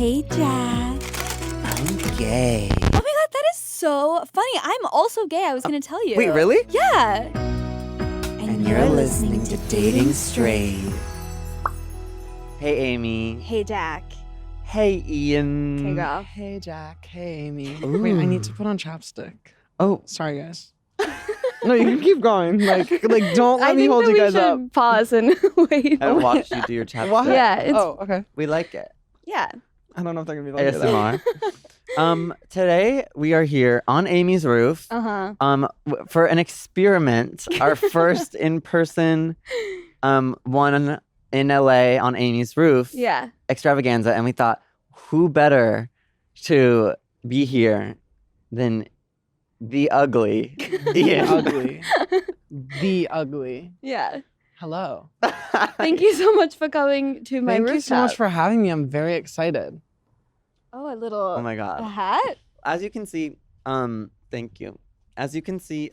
Hey, Jack. I'm gay. Oh my God, that is so funny. I'm also gay. I was going to tell you. Wait, really? Yeah. And you're listening to Dating Straight. Hey, Amy. Hey, Jack. Hey, Ian. Hey, girl. Hey, Jack. Hey, Amy. Ooh. Wait, I need to put on chapstick. Oh, Sorry, guys. No, you can keep going. Like, don't let me hold you guys up. Pause and wait. I watched you do your chapstick. What? Yeah, it's Okay. We like it. yeah. I don't know if they're gonna be like that. ASMR. Today we are here on Amy's roof. For an experiment, our first in-person one in LA on Amy's roof Yeah. extravaganza, and we thought, who better to be here than the ugly Ian? Ugly. The ugly. Yeah. Hello. Thank you so much for coming to my Thank rooftop. you so much for having me. I'm very excited. Oh, a little Oh my a god. hat? As you can see, thank you. As you can see,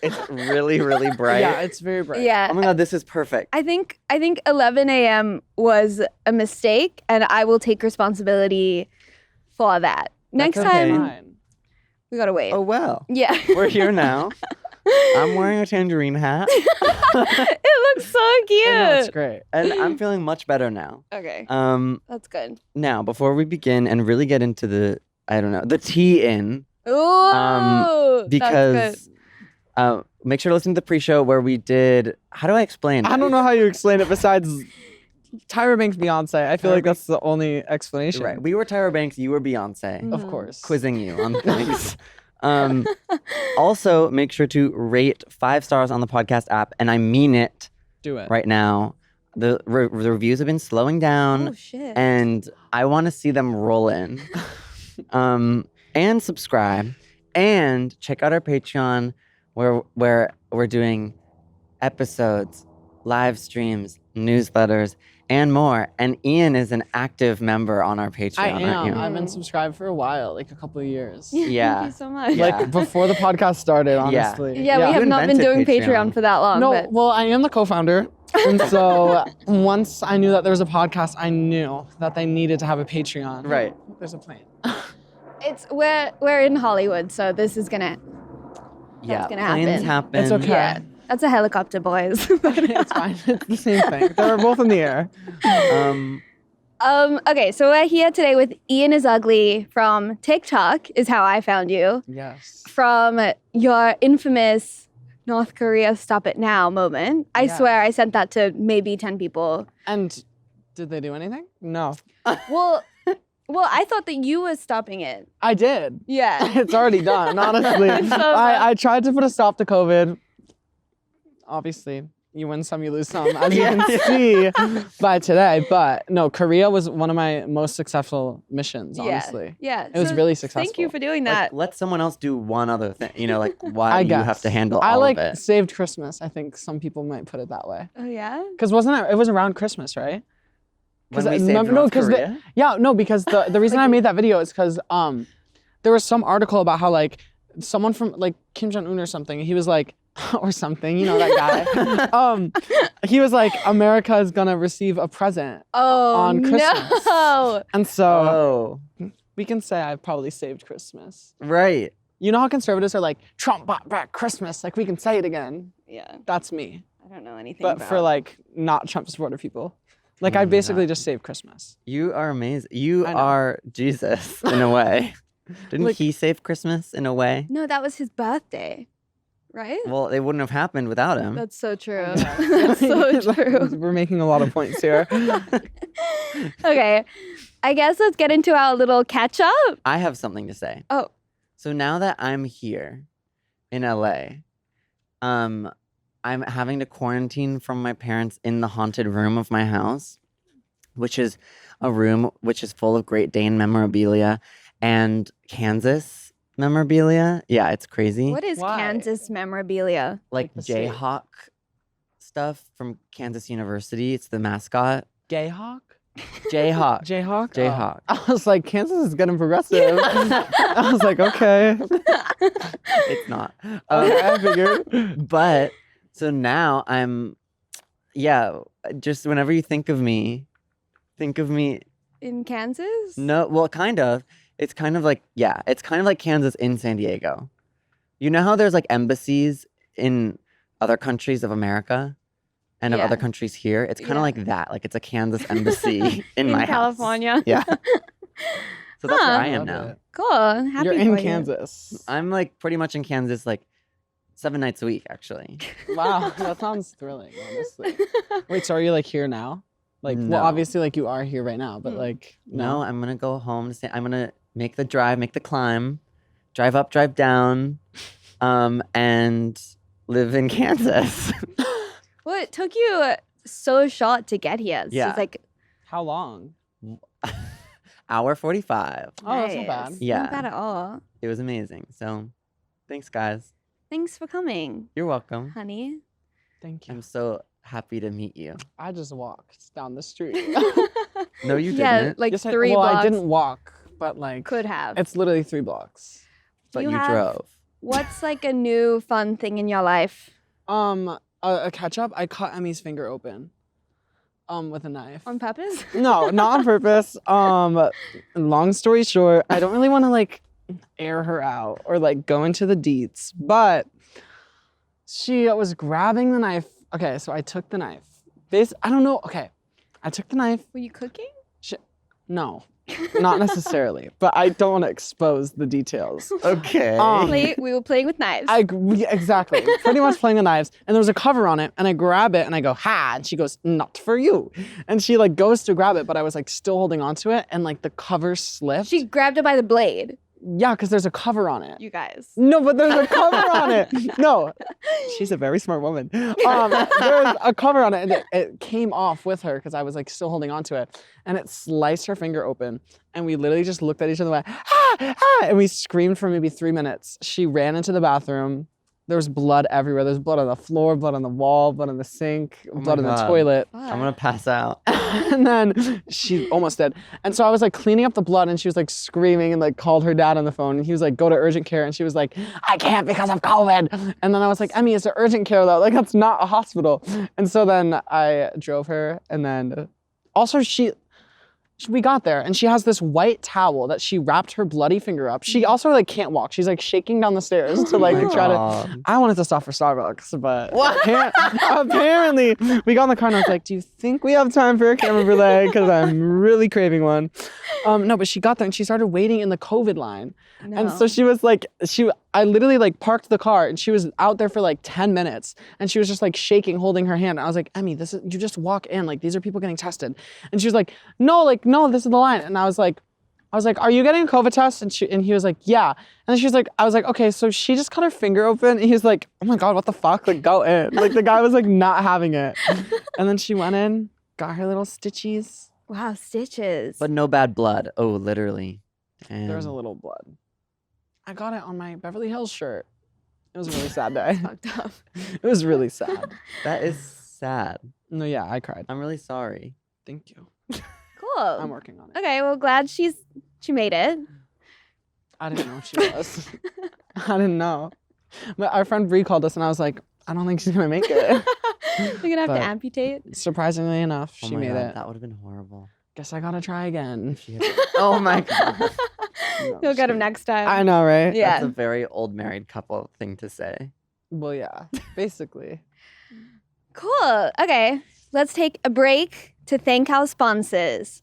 it's really, really bright. Yeah, it's very bright. Yeah. Oh my god, this is perfect. I think 11 a.m. was a mistake, and I will take responsibility for that. Next okay. time, Fine. we gotta wait. Oh well. Yeah. We're here now. I'm wearing a tangerine hat. It looks so cute. I know, it's great. And I'm feeling much better now. Okay, that's good. Now, before we begin and really get into the tea in, Ooh, that's because make sure to listen to the pre-show where we did, how do I explain? I don't know how you explain it besides Tyra Banks Beyonce. I feel like that's the only explanation. Right. We were Tyra Banks, you were Beyonce. good. Of course. Quizzing you on things. Also, make sure to rate 5 stars on the podcast app, and I mean it Do it. right now. The reviews have been slowing down, Oh shit. and I want to see them roll in. And subscribe, and check out our Patreon, where we're doing episodes, live streams, newsletters, and more. And Ian is an active member on our Patreon, I aren't am. you? I've been subscribed for a while, like a couple of years. Yeah. Thank you so much. Yeah. Like before the podcast started, Yeah. honestly. Yeah, we You have not been doing invented Patreon Patreon. for that long. No, but well, I am the co-founder. And so once I knew that there was a podcast, I knew that they needed to have a Patreon. Right. There's a plan. we're in Hollywood, so this is gonna Yeah, gonna plans happen. happen. It's okay. yeah. That's a helicopter, boys. It's fine. It's the same thing. They were both in the air. Okay, so we're here today with Ian is Ugly from TikTok, is how I found you. Yes. From your infamous North Korea stop it now moment. I Yeah. swear I sent that to maybe 10 people. And did they do anything? No. Well, I thought that you were stopping it. I did. Yeah. It's already done, honestly. It's so bad. I tried to put a stop to COVID. Obviously, you win some, you lose some, as you can see by today. But no, Korea was one of my most successful missions, honestly. Yeah. It was really successful. Thank you for doing Like, that. let someone else do one other thing. You know, like why I do you guess. have to handle I all like of it? saved Christmas. I think some people might put it that way. Oh, yeah? Because wasn't it was around Christmas, right? When I we saved remember- no, North 'cause Korea? because the reason I made that video is because there was some article about how like someone from like Kim Jong-un or something, he was like or something, you know that guy. He was like, America is gonna receive a present. Oh, On Christmas. no. And so Oh, we can say I probably saved Christmas. right. You know how conservatives are like, Trump bought back Christmas, like we can say it again. Yeah, That's me. I don't know anything But about for like not Trump supporter people. Like I basically just saved Christmas. You are amazing. You I know. are Jesus in a way. Didn't Like- he save Christmas in a way? No, that was his birthday, right? Well, it wouldn't have happened without him. That's so true. Yeah. That's so true. We're making a lot of points here. Okay, I guess let's get into our little catch up. I have something to say. Oh. So now that I'm here in LA, I'm having to quarantine from my parents in the haunted room of my house, which is a room which is full of Great Dane memorabilia and Kansas memorabilia. Yeah, it's crazy. What is Why? Kansas memorabilia? Like the state? Jayhawk stuff from Kansas University. It's the mascot. Gayhawk? Jayhawk. Jayhawk? Jayhawk. Oh. I was like, Kansas is getting progressive. I was like, okay. It's not. Okay, I figured. But so now just whenever you think of me in Kansas? No, well, kind of. It's kind of like, yeah, it's kind of like Kansas in San Diego. You know how there's like embassies in other countries of America and of Yeah. other countries here? It's kind of Yeah. like that. Like it's a Kansas embassy in my California. house. Yeah. So that's where Huh. I am Love now. it. Cool. Happy You're for in you. Kansas. I'm like pretty much in Kansas like 7 nights a week, actually. Wow, that sounds thrilling, honestly. Wait, so are you like here now? Like, No. well, obviously, like you are here right now, but Mm. like, No, I'm going to go home. I'm going to make the drive, make the climb, drive up, drive down, and live in Kansas. Well, it took you so short to get here. So Yeah. it's like, How long? Hour 45. Oh, that's not bad. nice. Yeah. Not bad at all. It was amazing. So thanks, guys. Thanks for coming, You're welcome. honey. Thank you. I'm so happy to meet you. I just walked down the street. No, you Yeah, didn't. like Yes, 3 well, blocks. I didn't walk, but like, Could have. it's literally 3 blocks. But you you have- drove. What's like a new fun thing in your life? A ketchup. I cut Emmy's finger open, with a knife. On purpose? No, not on purpose. Long story short, I don't really want to like air her out or like go into the deets, but she was grabbing the knife. Okay, so I took the knife. I don't know. Okay, I took the knife. Were you cooking? No, not necessarily, but I don't want to expose the details. Okay. We were playing with knives. Exactly. Pretty much playing the knives. And there was a cover on it. And I grab it and I go, ha. And she goes, not for you. And she like goes to grab it, but I was like still holding on to it. And like the cover slipped. She grabbed it by the blade. Yeah, because there's a cover on it. You guys. No, but there's a cover on it. No, she's a very smart woman. There's a cover on it, and it came off with her because I was like still holding on to it, and it sliced her finger open. And we literally just looked at each other and went, ah, ah, and we screamed for maybe 3 minutes. She ran into the bathroom. There was blood everywhere. There's blood on the floor, blood on the wall, blood on the sink, Oh my blood in the God. toilet. I'm going to pass out. And then she almost did. And so I was like cleaning up the blood and she was like screaming and like called her dad on the phone. And he was like, go to urgent care. And she was like, I can't because of COVID. And then I was like, Emmy, it's an urgent care though. Like that's not a hospital. And so then I drove her. And then also we got there and she has this white towel that she wrapped her bloody finger up. She also like can't walk. She's like shaking down the stairs to like Oh my try to. God. I wanted to stop for Starbucks, but apparently we got in the car and I was like, do you think we have time for a camera brulee? Because I'm really craving one. No, but she got there and she started waiting in the COVID line. And so she was like, I literally like parked the car and she was out there for like 10 minutes and she was just like shaking, holding her hand. And I was like, Emmy, you just walk in. Like, these are people getting tested. And she was like, no, this is the line. And I was like, are you getting a COVID test? And he was like, yeah. And then she was like, I was like, okay, so she just cut her finger open. And he was like, oh my God, what the fuck? Like, go in. Like, the guy was like not having it. And then she went in, got her little stitchies. Wow, stitches. But no bad blood. Oh, literally. There was a And little blood. I got it on my Beverly Hills shirt. It was a really sad day. Fucked up. It was really sad. that is sad. No, yeah, I cried. I'm really sorry. Thank you. Cool. I'm working on it. Okay, well, glad she made it. I didn't know she was. I didn't know. But our friend Bree called us and I was like, I don't think she's gonna make it. You're gonna have But- to amputate. Surprisingly enough, Oh she my made God, it. That would have been horrible. Guess I gotta try again. She had- oh my God. No, You'll just get him kidding. next time. I know, right? Yeah. That's a very old married couple thing to say. Well, yeah, basically. Cool. Okay, let's take a break to thank our sponsors.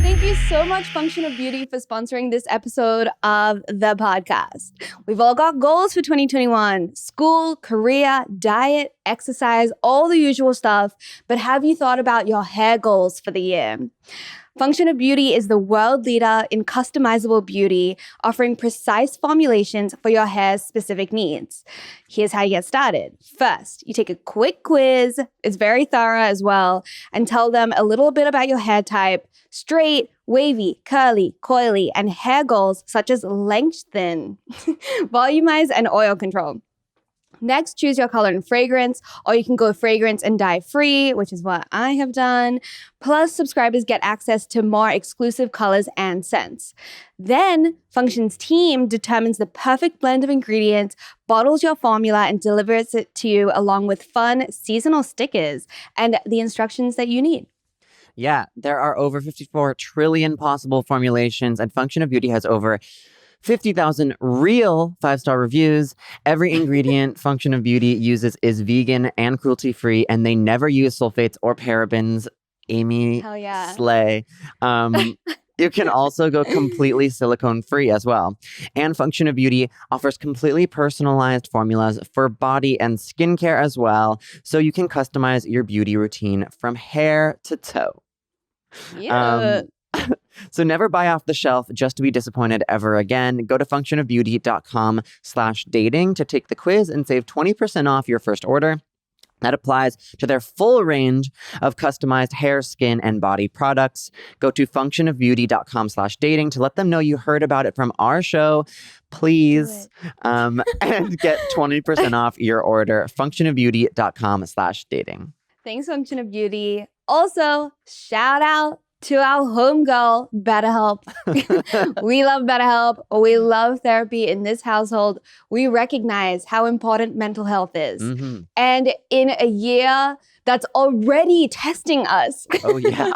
Thank you so much, Function of Beauty, for sponsoring this episode of the podcast. We've all got goals for 2021: school, career, diet, exercise, all the usual stuff. But have you thought about your hair goals for the year? Function of Beauty is the world leader in customizable beauty, offering precise formulations for your hair's specific needs. Here's how you get started. First, you take a quick quiz. It's very thorough as well, and tell them a little bit about your hair type: straight, wavy, curly, coily, and hair goals such as length, thin, volumize, and oil control. Next, choose your color and fragrance, or you can go fragrance and dye free, which is what I have done. Plus, subscribers get access to more exclusive colors and scents. Then, Function's team determines the perfect blend of ingredients, bottles your formula, and delivers it to you along with fun seasonal stickers and the instructions that you need. Yeah, there are over 54 trillion possible formulations, and Function of Beauty has over 50,000 real 5-star reviews. Every ingredient Function of Beauty uses is vegan and cruelty-free, and they never use sulfates or parabens. Amy, Hell yeah. slay. You can also go completely silicone-free as well. And Function of Beauty offers completely personalized formulas for body and skincare as well, so you can customize your beauty routine from hair to toe. Yeah. So never buy off the shelf just to be disappointed ever again. Go to functionofbeauty.com/dating to take the quiz and save 20% off your first order. That applies to their full range of customized hair, skin, and body products. Go to functionofbeauty.com/dating to let them know you heard about it from our show, please. And get 20% off your order. Functionofbeauty.com/dating. Thanks, Function of Beauty. Also, shout out to our homegirl, BetterHelp. We love BetterHelp. We love therapy in this household. We recognize how important mental health is. Mm-hmm. And in a year that's already testing us. Oh, yeah.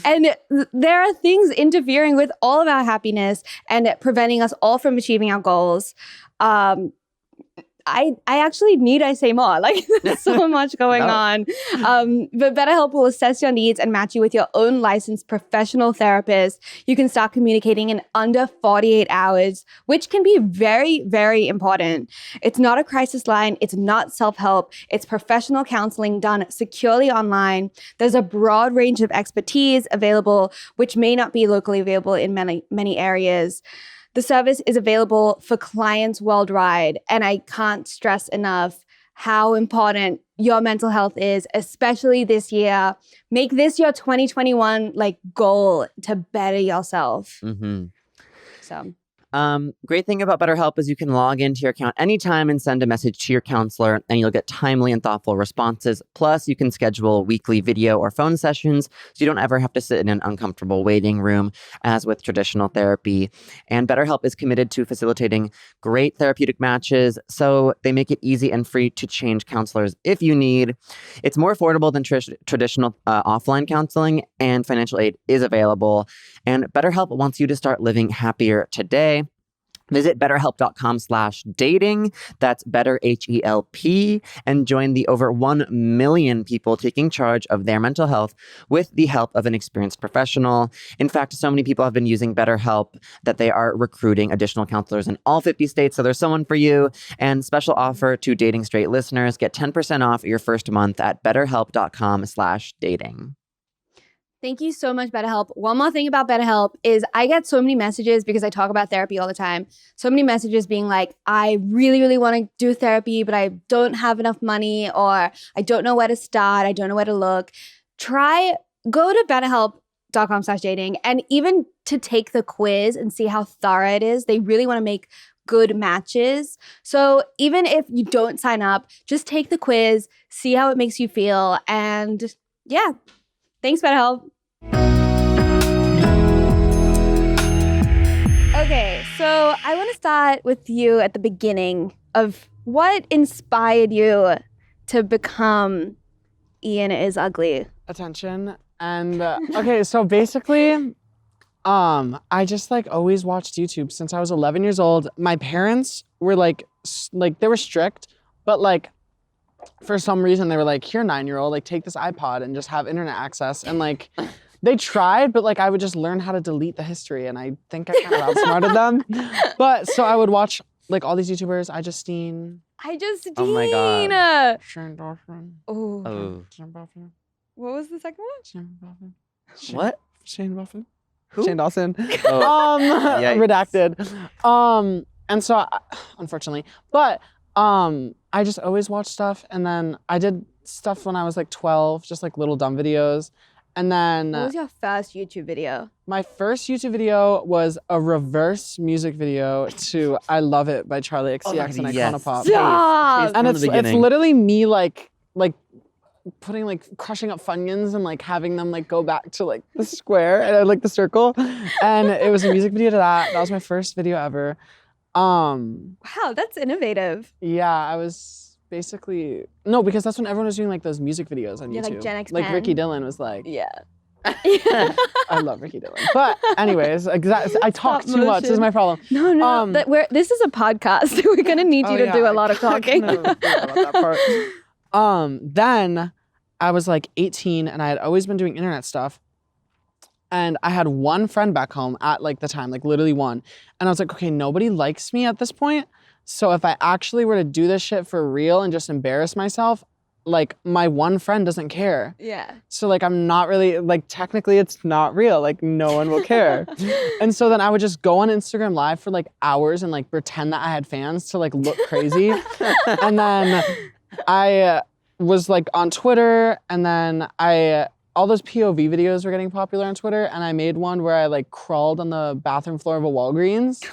And there are things interfering with all of our happiness and preventing us all from achieving our goals. I actually need I say more. Like, there's so much going on. But BetterHelp will assess your needs and match you with your own licensed professional therapist. You can start communicating in under 48 hours, which can be very, very important. It's not a crisis line. It's not self-help. It's professional counseling done securely online. There's a broad range of expertise available, which may not be locally available in many areas. The service is available for clients worldwide, and I can't stress enough how important your mental health is, especially this year. Make this your 2021 goal to better yourself. Mm-hmm. So. Great thing about BetterHelp is you can log into your account anytime and send a message to your counselor, and you'll get timely and thoughtful responses. Plus, you can schedule weekly video or phone sessions, so you don't ever have to sit in an uncomfortable waiting room, as with traditional therapy. And BetterHelp is committed to facilitating great therapeutic matches, so they make it easy and free to change counselors if you need. It's more affordable than traditional offline counseling, and financial aid is available. And BetterHelp wants you to start living happier today. Visit betterhelp.com/dating. That's BetterHelp, and join the over 1 million people taking charge of their mental health with the help of an experienced professional. In fact, so many people have been using BetterHelp that they are recruiting additional counselors in all 50 states. So there's someone for you. And special offer to Dating Straight listeners: get 10% off your first month at betterhelp.com/dating. Thank you so much, BetterHelp. One more thing about BetterHelp is I get so many messages because I talk about therapy all the time. So many messages being like, I really, really want to do therapy, but I don't have enough money, or I don't know where to start. I don't know where to look. Go to betterhelp.com/dating, and even to take the quiz and see how thorough it is. They really want to make good matches. So even if you don't sign up, just take the quiz, see how it makes you feel. And yeah, thanks, BetterHelp. Okay, so I want to start with you at the beginning of what inspired you to become Ian is Ugly. Attention. And okay, so basically, I just always watched YouTube since I was 11 years old. My parents were they were strict, but for some reason they were like, "Here, 9-year-old, take this iPod and just have internet access." And they tried, but I would just learn how to delete the history, and I think I kind of outsmarted them. But so I would watch all these YouTubers, Justine. Oh my God. Shane Dawson. Oh. Shane Buffett. What was the second one? Shane Buffett. What? Shane Buffett. Who? Shane Dawson. Oh. Yikes. Redacted. And so unfortunately, but I just always watched stuff, and then I did stuff when I was 12, just little dumb videos. And then What was your first YouTube video? my first YouTube video was a reverse music video to "I Love It" by Charlie XCX and yes. Iconopop. Stop! And From it's the beginning. literally me like putting like crushing up Funyuns and like having them like go back to like the square and like the circle. And it was a music video to that. That was my first video ever. Wow, that's innovative. Yeah, I was basically no, because that's when everyone was doing like those music videos on Yeah, YouTube. like Gen X Like Pen. Ricky Dillon was like, Yeah. I love Ricky Dillon. But anyways, I talk Stop too much. This is motion. my problem. No. This is a podcast. We're gonna need you to do a lot of talking. I forgot about that part. Then I was like 18 and I had always been doing internet stuff. And I had one friend back home at like the time, like literally one. And I was like, okay, nobody likes me at this point. So if I actually were to do this shit for real and just embarrass myself, like my one friend doesn't care. Yeah. So like I'm not really, like technically it's not real. Like no one will care. And so then I would just go on Instagram Live for like hours and like pretend that I had fans to like look crazy. And then I was like on Twitter, and then all those POV videos were getting popular on Twitter, and I made one where I like crawled on the bathroom floor of a Walgreens.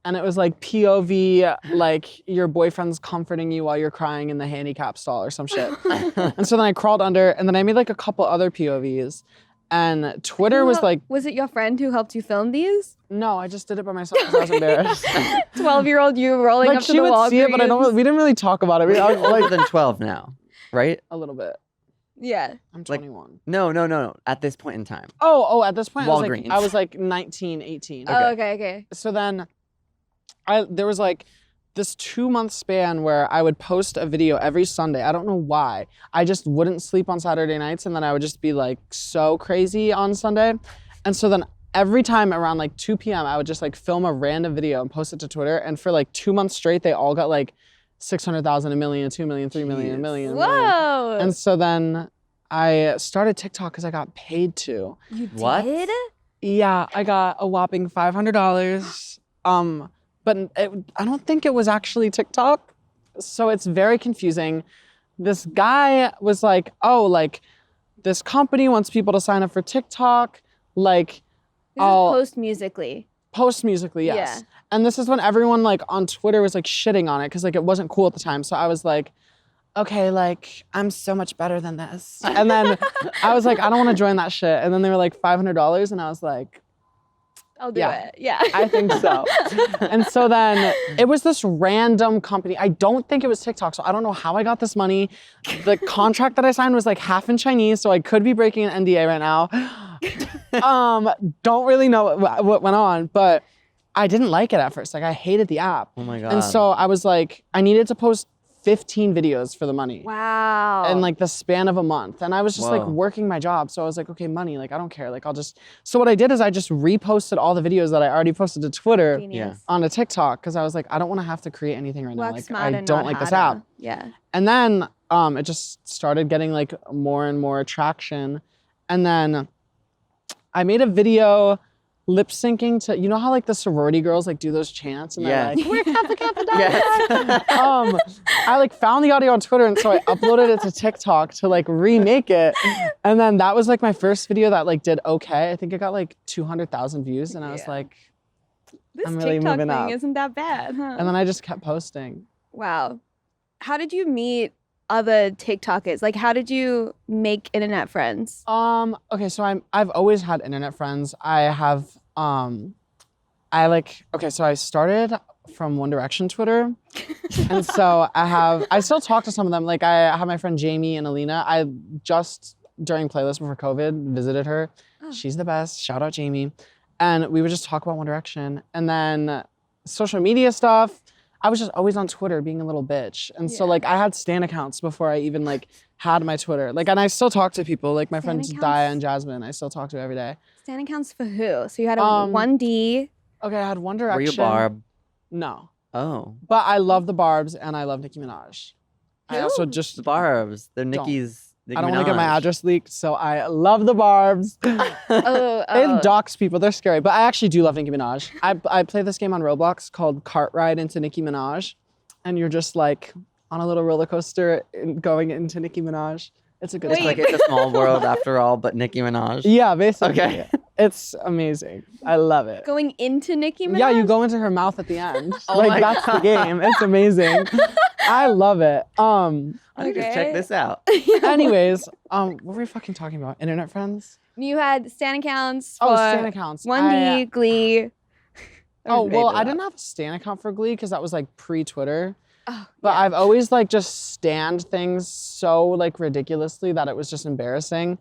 And it was like POV, like your boyfriend's comforting you while you're crying in the handicap stall or some shit. And so then I crawled under, and then I made like a couple other POVs. And Twitter was like, Was it your friend who helped you film these? no, I just did it by myself because I was embarrassed. 12-year-old you rolling Like up to she the would see it, but we didn't really talk about it. I was Older like than 12 now, right? a little bit. Yeah. I'm Like- 21. No. At this point in time. Oh, at this point Walgreens. I was like 19, 18. Oh, okay. So then there was like this 2-month span where I would post a video every Sunday. I don't know why. I just wouldn't sleep on Saturday nights, and then I would just be like so crazy on Sunday. And so then every time around like 2 p.m. I would just like film a random video and post it to Twitter. And for like 2 months straight, they all got like 600,000, 1 million, 2 million, 3 million, 1 million. 1 million. Whoa. And so then I started TikTok because I got paid to. You What? did? Yeah, I got a whopping $500. But I don't think it was actually TikTok. So it's very confusing. This guy was like, oh, like this company wants people to sign up for TikTok. Like, This is I'll post musically. post musically, yes. Yeah. And this is when everyone like on Twitter was like shitting on it because like it wasn't cool at the time. So I was like, okay, like I'm so much better than this. And then I was like, I don't want to join that shit. And then they were like $500, and I was like, I'll do Yeah. it. Yeah. I think so. And so then it was this random company. I don't think it was TikTok, so I don't know how I got this money. The contract that I signed was like half in Chinese, so I could be breaking an NDA right now. Don't really know what went on, but I didn't like it at first. Like I hated the app. Oh my God. And so I was like, I needed to post 15 videos for the money. Wow. In like the span of a month. And I was just like Whoa. working my job. So I was like, okay, money, like I don't care. Like so what I did is I just reposted all the videos that I already posted to Twitter Genius. onto TikTok because I was like, I don't want to have to create anything right now. Work Like smarter, I don't not like this harder. app. Yeah. And then it just started getting like more and more traction. And then I made a video lip syncing to, you know how like the sorority girls like do those chants and Yes. they're like, we're Kappa Kappa Kappa. Yes. I like found the audio on Twitter, and so I uploaded it to TikTok to like remake it. And then that was like my first video that like did okay. I think it got like 200,000 views, and I was Yeah. like, This I'm really TikTok moving thing up. isn't that bad, huh? and then I just kept posting. Wow. How did you meet other TikTokers? Like, how did you make internet friends? Okay, so I've always had internet friends. I have so I started from One Direction Twitter. And so I still talk to some of them. Like I have my friend Jamie and Alina. I just during playlist before COVID visited her. Oh. She's the best. Shout out Jamie. And we would just talk about One Direction. And then social media stuff. I was just always on Twitter being a little bitch. And so Yeah. like I had Stan accounts before I even like had my Twitter. Like, and I still talk to people, like my Stan friends accounts? Daya and Jasmine. I still talk to every day. Stan accounts for who? So you had a Um, 1D. Okay, I had One Direction. Were you Barb? No. Oh. But I love the Barbs and I love Nicki Minaj. I Who? also just, The Barbs. They're Don't. Nicki's. Nicki I don't want to get my Minaj. address leaked, so I love the Barbs. Oh, They dox people, they're scary. But I actually do love Nicki Minaj. I play this game on Roblox called Cart Ride into Nicki Minaj. And you're just like on a little roller coaster going into Nicki Minaj. It's a good Wait. time. Like it's a small world after all, but Nicki Minaj. Yeah, basically. Okay. It's amazing. I love it. Going into Nicki Minaj? Yeah, you go into her mouth at the end. Oh my like that's the God. game. It's amazing. I love it. I need to Okay. check this out. Anyways, what were we fucking talking about? Internet friends? You had Stan accounts for Oh, Stan accounts. 1D, Glee. Oh, well, Maybe I that. didn't have a Stan account for Glee because that was like pre-Twitter. Oh, But yeah. I've always like just stanned things so like ridiculously that it was just embarrassing.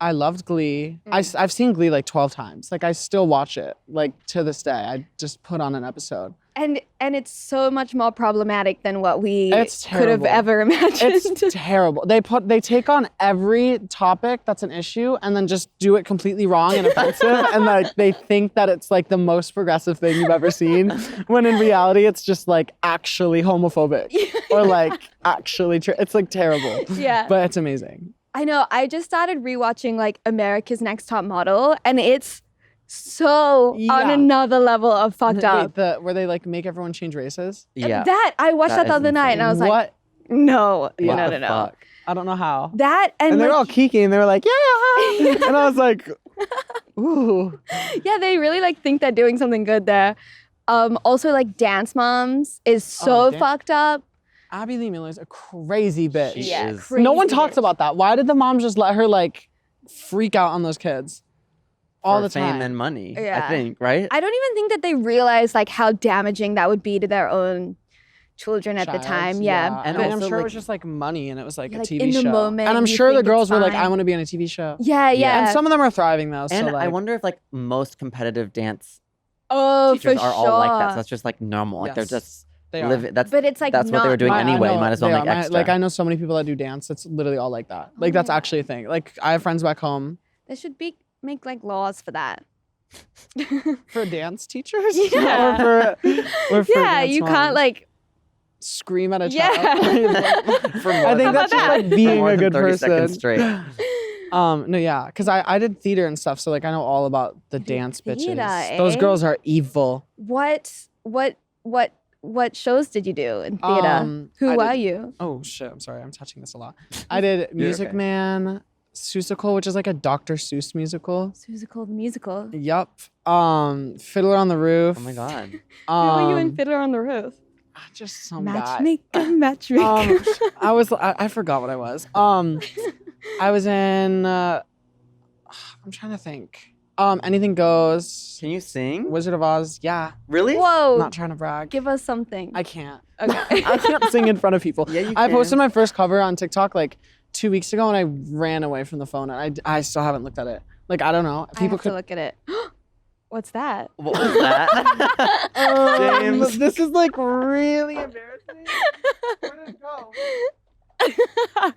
I loved Glee. I've seen Glee like 12 times. Like I still watch it like to this day. I just put on an episode. And it's so much more problematic than what we It's could have terrible. ever imagined. It's terrible. They take on every topic that's an issue and then just do it completely wrong and offensive and like they think that it's like the most progressive thing you've ever seen when in reality it's just like actually homophobic or like actually it's like terrible. Yeah. But it's amazing. I know. I just started rewatching like America's Next Top Model, and it's so on Yeah. another level of fucked up. Where they like make everyone change races? Yeah. That I watched that, That the is other night, and I was like, What? no, Yeah. no, What no, the no. fuck? I don't know how. That And they're like, all kiki and they were like, yeah. And I was like, ooh. yeah, they really like think they're doing something good there. Also like Dance Moms is so Dan- fucked up. Abby Lee Miller's a crazy bitch. She Yeah, is- No one crazy talks bitch. about that. Why did the mom just let her like freak out on those kids all For the time? fame and money, Yeah. I think, right? I don't even think that they realize like how damaging that would be to their own children at the Child, time. Yeah. And And I'm also, sure it like- was just like money and it was like a Like, TV in the show. moment, and I'm you sure the think it's girls were like, I fine. want to be on a TV show. Yeah, yeah. And some of them are thriving though. And so like, I wonder if like most competitive dance oh, teachers for are sure. all like that. So that's just like normal. Like they're Yes, just they are. living. That's But it's like that's what they not were doing normal. anyway. I know Might as well they make are. extra. Like I know so many people that do dance. It's literally all like that. Like that's yeah. actually a thing. Like I have friends back home They should make like laws for that. for dance teachers. Yeah. or for Yeah, dance you moms. can't like scream at a Yeah. child. For I more think than- that's just like that? for being more a than good 30 person. seconds straight. No, yeah, because I did theater and stuff, so like I know all about the dance theater, bitches. Those eh? girls are evil. what shows did you do in theater? Who I were did- you? Oh shit! I'm sorry, I'm touching this a lot. I did Music okay. Man, Seussical, which is like a Dr. Seuss musical. Musical, the musical. Yup. Fiddler on the Roof. Oh my god. Who were you in Fiddler on the Roof? Just some guy. Matchmaker, matchmaker. I forgot what I was. I was in. I'm trying to think. Anything Goes. Can you sing? Wizard of Oz. Yeah. Really? Whoa! Not trying to brag. Give us something. I can't. Okay. I can't sing in front of people. Yeah, you I posted can. my first cover on TikTok like 2 weeks ago, and I ran away from the phone, and I still haven't looked at it. Like I don't know. I People have to could. look at it. What's that? What was that? James. This is like really embarrassing. Where did it go?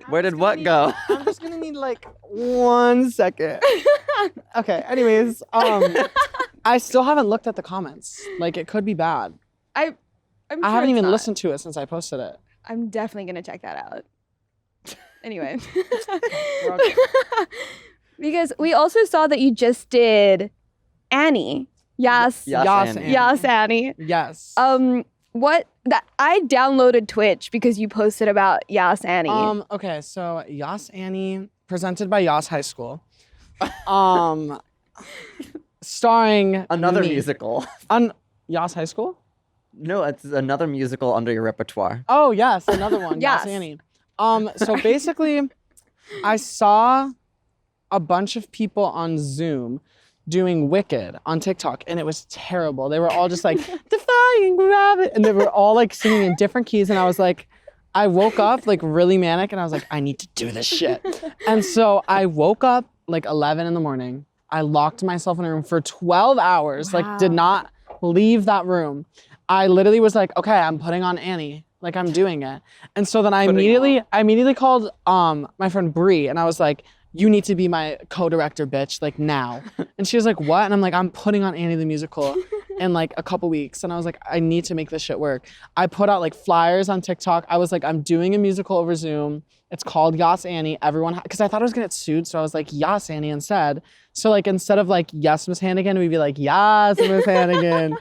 Where did what go? I'm just gonna need like 1 second. Okay. Anyways, I still haven't looked at the comments. Like it could be bad. I'm I sure haven't it's even not. listened to it since I posted it. I'm definitely gonna check that out. Anyway. Okay. Because we also saw that you just did Annie. Yes. Yas Yas Annie. Annie. Yas Annie. Yes. What that I downloaded Twitch because you posted about Yas Annie. Okay, so Yas Annie, presented by Yas High School. Starring Another me. musical. On Yas High School? No, it's another musical under your repertoire. Oh yes, another one. Yes. Yas Annie. So basically, I saw a bunch of people on Zoom doing Wicked on TikTok, and it was terrible. They were all just like defying gravity, and they were all like singing in different keys. And I was like, I woke up like really manic, and I was like, I need to do this shit. And so I woke up like 11 in the morning. I locked myself in a room for 12 hours. Like did Wow. not leave that room. I literally was like, okay, I'm putting on Annie. Like I'm doing it. And so then I immediately called my friend Bree, and I was like, you need to be my co-director, bitch, like now. And she was like, what? And I'm like, I'm putting on Annie the Musical in like a couple weeks. And I was like, I need to make this shit work. I put out like flyers on TikTok. I was like, I'm doing a musical over Zoom. It's called Yas Annie. Everyone, because I thought I was gonna get sued. So I was like, Yas Annie instead. So like, instead of like, yes, Miss Hannigan, we'd be like, Yas, Miss Hannigan.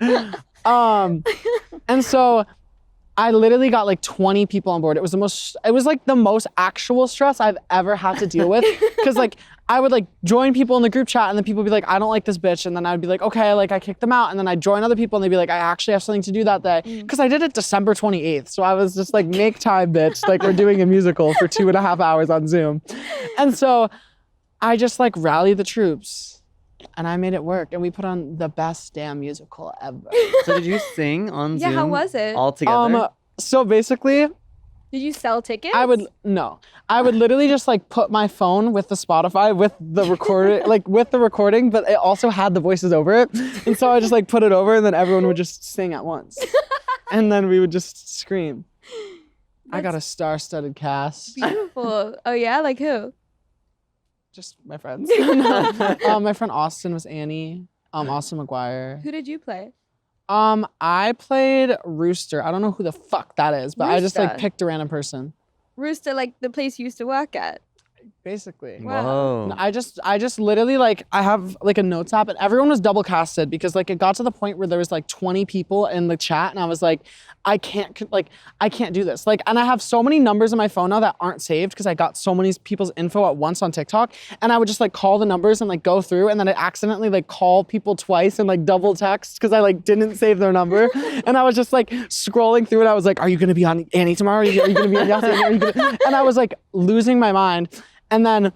And so I literally got like 20 people on board. It was like the most actual stress I've ever had to deal with. Cause like I would like join people in the group chat and then people would be like, I don't like this bitch. And then I'd be like, okay, like I kicked them out. And then I'd join other people and they'd be like, I actually have something to do that day. Cause I did it December 28th. So I was just like, make time, bitch. Like we're doing a musical for 2.5 hours on Zoom. And so I just like rallied the troops. And I made it work, and we put on the best damn musical ever. So did you sing on Zoom? Yeah, how was it? All together? So basically, Did you sell tickets? I would literally just like put my phone with the Spotify with the recording, like with the recording, but it also had the voices over it. And so I just like put it over, and then everyone would just sing at once, and then we would just scream. I got a star-studded cast. Beautiful. Oh yeah, like who? Just my friends. My friend Austin was Annie. Austin McGuire. Who did you play? I played Rooster. I don't know who the fuck that is, but I just like Rooster. picked a random person. Rooster, like the place you used to work at. Basically. Wow. Whoa. I just literally like I have like a notes app and everyone was double casted because like it got to the point where there was like 20 people in the chat and I was like, I can't do this. Like, and I have so many numbers on my phone now that aren't saved because I got so many people's info at once on TikTok, and I would just like call the numbers and like go through, and then I accidentally like call people twice and like double text because I like didn't save their number, and I was just like scrolling through it. I was like, are you gonna be on Annie tomorrow? Are you gonna be on Yas Annie? And I was like losing my mind. And then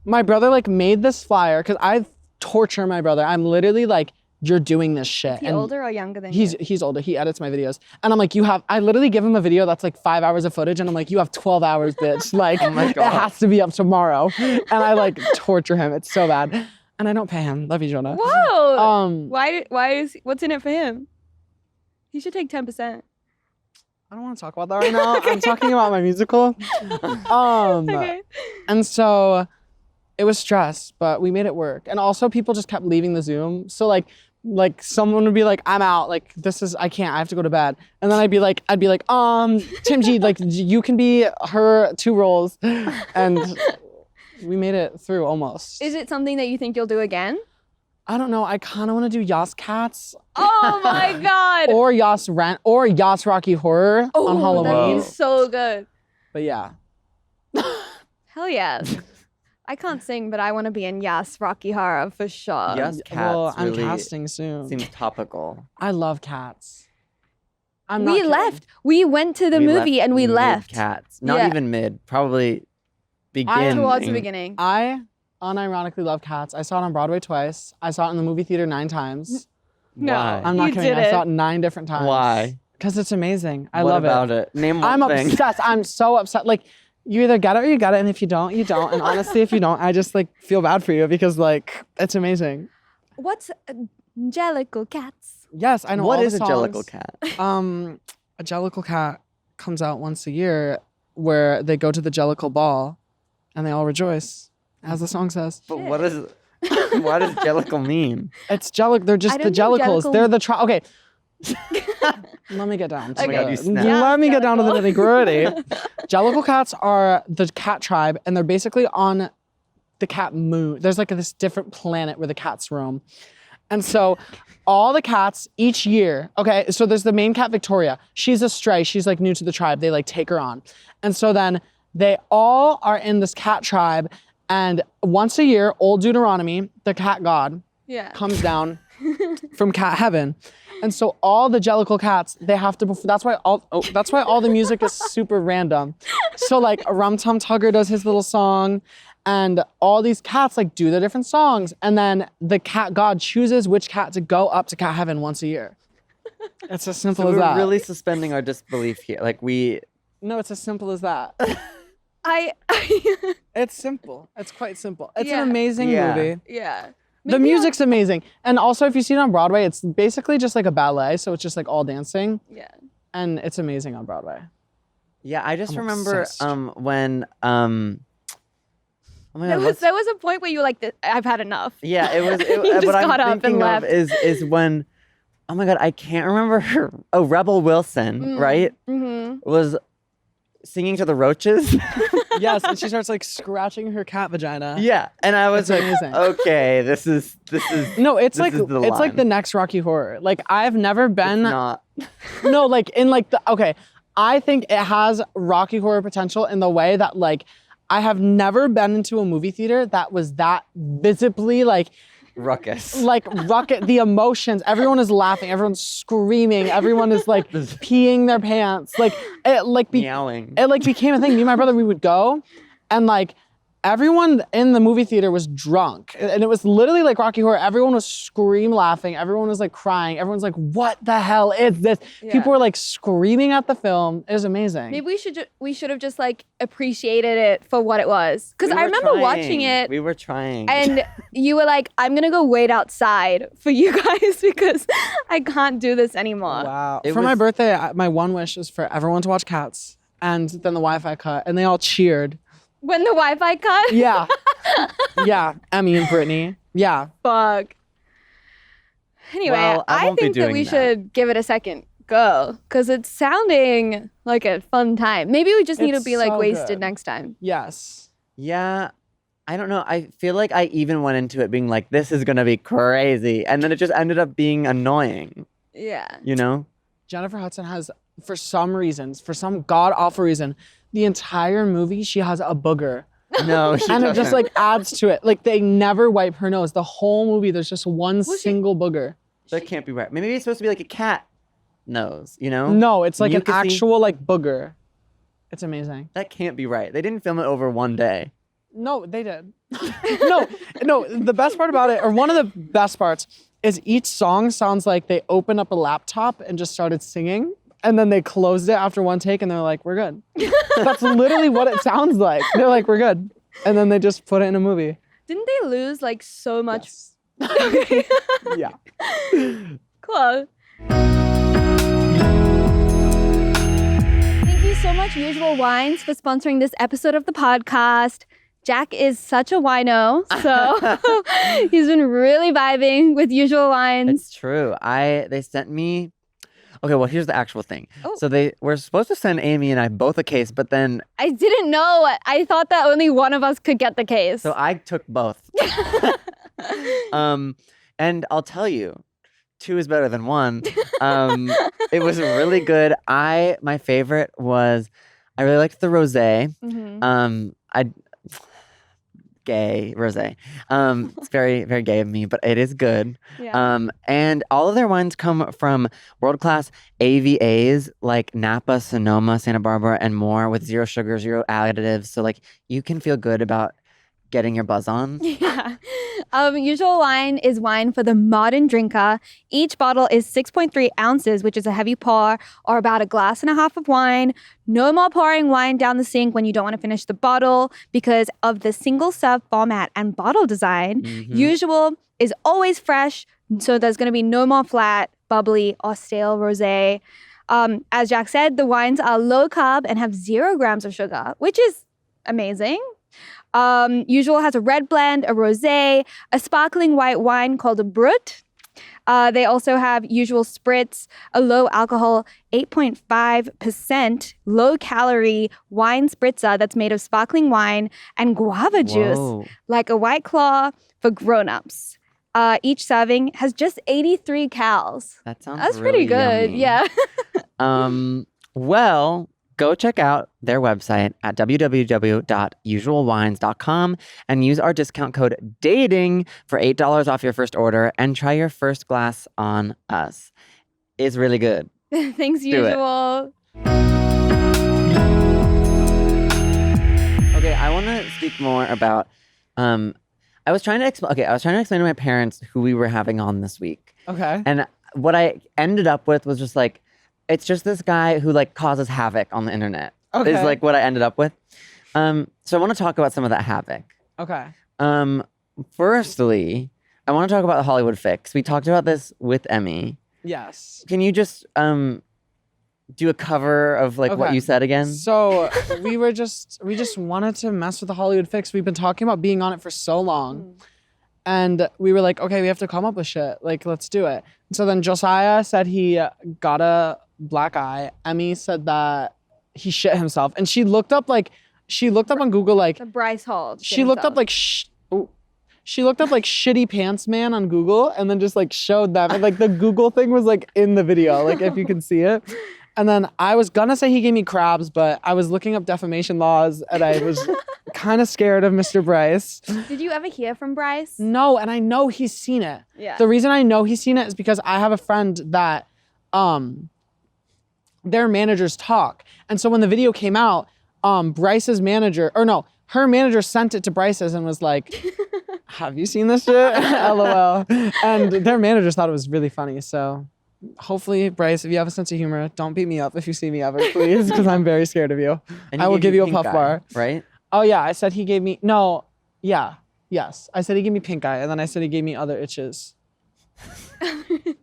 my brother like made this flyer because I torture my brother. I'm literally like, you're doing this shit. Is he and older or younger than you? he's older. He edits my videos. And I'm like, I literally give him a video that's like 5 hours of footage and I'm like, you have 12 hours, bitch. Like, Oh my it God. has to be up tomorrow. And I like torture him. It's so bad. And I don't pay him. Love you, Jonah. Whoa. What's in it for him? He should take 10%. I don't want to talk about that right now. I'm talking about my musical. Okay. And so it was stress, but we made it work. And also people just kept leaving the Zoom. So like someone would be like, I'm out. Like I can't, I have to go to bed. And then I'd be like, Tim G, like you can be her 2 roles. And we made it through almost. Is it something that you think you'll do again? I don't know. I kind of want to do Yas Cats Oh my God. or Yas Rent or Yas Rocky Horror on Halloween. That'd be so good. But yeah. Hell yes. I can't sing, but I want to be in Yas Rocky Horror for sure. Yes, Cats Well, I'm really casting soon. seems topical. I love cats. I'm We not kidding. left. We went to the movie and we left. Cats. Not Yeah. even mid. Probably begin. Towards the beginning. I unironically love Cats. I saw it on Broadway twice. I saw it in the movie theater 9 times. No. Why? I'm not You kidding. did I saw it. it 9 different times. Why? Because it's amazing. I what love about it. it? Name one I'm thing. obsessed. I'm so upset. Like, you either get it or you get it, and if you don't, you don't. And honestly, if you don't, I just like feel bad for you because like it's amazing. What's Jellicle Cats? Yes, I know. What all is the a songs. Jellicle Cat? A Jellicle Cat comes out once a year where they go to the Jellicle Ball and they all rejoice, as the song says. But what is? What does Jellicle mean? It's Jellicle. They're just I the don't know Jellicles. Jellicle- They're the okay. Let me get down. To Oh my God, the- you snapped. Let me get down to the Jellicle. nitty gritty. Jellicle cats are the cat tribe, and they're basically on the cat moon. There's like this different planet where the cats roam. And so all the cats each year, okay, so there's the main cat, Victoria. She's a stray. She's like new to the tribe. They like take her on. And so then they all are in this cat tribe. And once a year, old Deuteronomy, the cat god, Yeah. comes down from cat heaven. And so all the Jellicle cats, they have to, that's why all the music is super random. So like Rum Tum Tugger does his little song, and all these cats like do their different songs, and then the cat god chooses which cat to go up to cat heaven once a year. It's as simple So as we're that. really suspending our disbelief here. Like No, it's as simple as that. I It's simple. It's quite simple. It's Yeah. an amazing Yeah. movie. yeah. The Maybe music's amazing. And also if you see it on Broadway, it's basically just like a ballet, so it's just like all dancing, Yeah. and it's amazing on Broadway. Yeah, I just I'm remember obsessed. when oh my There God, was, there was a point where you were like, I've had enough. yeah, it was. You What just got I'm up and thinking left. of is when, oh my God, I can't remember her. Oh, Rebel Wilson, right? Mm-hmm. Was singing to the roaches. Yes, and she starts like scratching her cat vagina. Yeah, and I was It's like, amazing. okay, this is No, it's This like is the it's like line. the next Rocky Horror. Like I've never been not. no, like in like the okay. I think it has Rocky Horror potential in the way that like I have never been into a movie theater that was that visibly like Ruckus. The emotions. Everyone is laughing. Everyone's screaming. Everyone is like peeing their pants. Like it Meowing. It like became a thing. Me and my brother, we would go, and like everyone in the movie theater was drunk, and it was literally like Rocky Horror. Everyone was laughing. Everyone was like crying. Everyone's like, "What the hell is this?" Yeah. People were like screaming at the film. It was amazing. Maybe we should have just like appreciated it for what it was. Because I remember watching it. We were trying. And you were like, I'm gonna go wait outside for you guys because I can't do this anymore. Wow. My birthday, my one wish is for everyone to watch Cats, and then the Wi-Fi cut, and they all cheered. When the Wi-Fi cut? Yeah. Yeah. Emmy and Brittany. Yeah. Fuck. Anyway, Well, I I won't be think that doing we that. should give it a second go because it's sounding like a fun time. Maybe we just need to It's be like so wasted good. next time. Yes. Yeah. I don't know. I feel like I even went into it being like, this is going to be crazy. And then it just ended up being annoying, Yeah. you know? Jennifer Hudson has, for some god-awful reason, the entire movie, she has a booger. No, she And it just doesn't. like adds to it. Like they never wipe her nose. The whole movie, there's just one single booger. That can't be right. Maybe it's supposed to be like a cat nose, you know? No, it's like an Mucusy. actual like booger. It's amazing. That can't be right. They didn't film it over one day. No, they did. no, the best part about it, or one of the best parts, is each song sounds like they opened up a laptop and just started singing, and then they closed it after one take and they're like, we're good. That's literally what it sounds like. They're like, we're good. And then they just put it in a movie. Didn't they lose like so much? Yes. Yeah. Cool. Thank you so much, Usual Wines, for sponsoring this episode of the podcast. Jack is such a wino, so he's been really vibing with Usual Wines. It's true. They sent me. Okay, well, here's the actual thing. Oh. So they were supposed to send Amy and I both a case, but then I didn't know. I thought that only one of us could get the case. so I took both. And I'll tell you, 2 is better than 1. It was really good. My favorite was I really liked the rosé. Mhm. Gay rosé. It's very, very gay of me, but it is good. Yeah. And all of their wines come from world-class AVAs like Napa, Sonoma, Santa Barbara, and more with 0 sugar, 0 additives. So like you can feel good about getting your buzz on. Yeah. Usual Wine is wine for the modern drinker. Each bottle is 6.3 ounces, which is a heavy pour, or about a glass and a half of wine. No more pouring wine down the sink when you don't want to finish the bottle because of the single serve format and bottle design. Mhm. Usual is always fresh, so there's going to be no more flat, bubbly, or stale rosé. As Jack said, the wines are low carb and have 0 grams of sugar, which is amazing. Usual has a red blend, a rosé, a sparkling white wine called a brut. They also have Usual Spritz, a low alcohol, 8.5% low calorie wine spritzer that's made of sparkling wine and guava juice, Whoa. like a White Claw for grown-ups. Each serving has just 83 cals. That sounds That's really pretty good. yummy. Yeah. Well, go check out their website at www.usualwines.com and use our discount code DATING for $8 off your first order and try your first glass on us. It's really good. Thanks, Do it. Usual. Okay, I want to speak more about I was trying to explain to my parents who we were having on this week. Okay. And what I ended up with was just like, it's just this guy who like causes havoc on the internet. Okay. Is like what I ended up with. So I want to talk about some of that havoc. Okay. Firstly, I want to talk about the Hollywood fix. We talked about this with Emmy. Yes. Can you just do a cover of like what Okay. you said again? So we just wanted to mess with the Hollywood fix. We've been talking about being on it for so long. And we were like, okay, we have to come up with shit. Like, let's do it. So then Josiah said he got a black eye. Emmy said that he shit himself. And she looked up on Google like The Bryce Hall. she looked up like she looked up like shitty pants man on Google and then just like showed them. And like the Google thing was like in the video, like if you can see it. And then I was gonna say he gave me crabs, but I was looking up defamation laws and I was kind of scared of Mr. Bryce. Did you ever hear from Bryce? No, and I know he's seen it. Yeah. The reason I know he's seen it is because I have a friend that their managers talk. And so when the video came out, Bryce's manager, or no, her manager sent it to Bryce's and was like, have you seen this shit? LOL. And their managers thought it was really funny. So hopefully, Bryce, if you have a sense of humor, don't beat me up if you see me ever, please, because I'm very scared of you. And I will give you a pink puff eye, bar. right? Oh yeah, I said he gave me, yes. I said he gave me pink eye, and then I said he gave me other itches.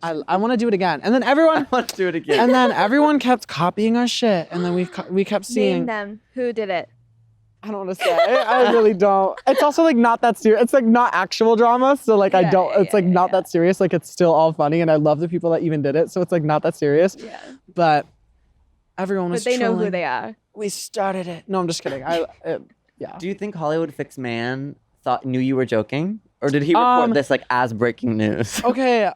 I want to do it again. And then everyone, Let's do it again. and then everyone kept copying our shit. And then we kept seeing. Name them. Who did it? I don't want to say. I really don't. It's also like not that serious. It's like not actual drama. So like I don't, it's like not that serious. Like it's still all funny. And I love the people that even did it. So it's like not that serious. Yeah. But everyone was But they know who trolling. they are. We started it. No, I'm just kidding. Yeah. Do you think Hollywood Fix Man knew you were joking? Or did he report this like as breaking news? Okay.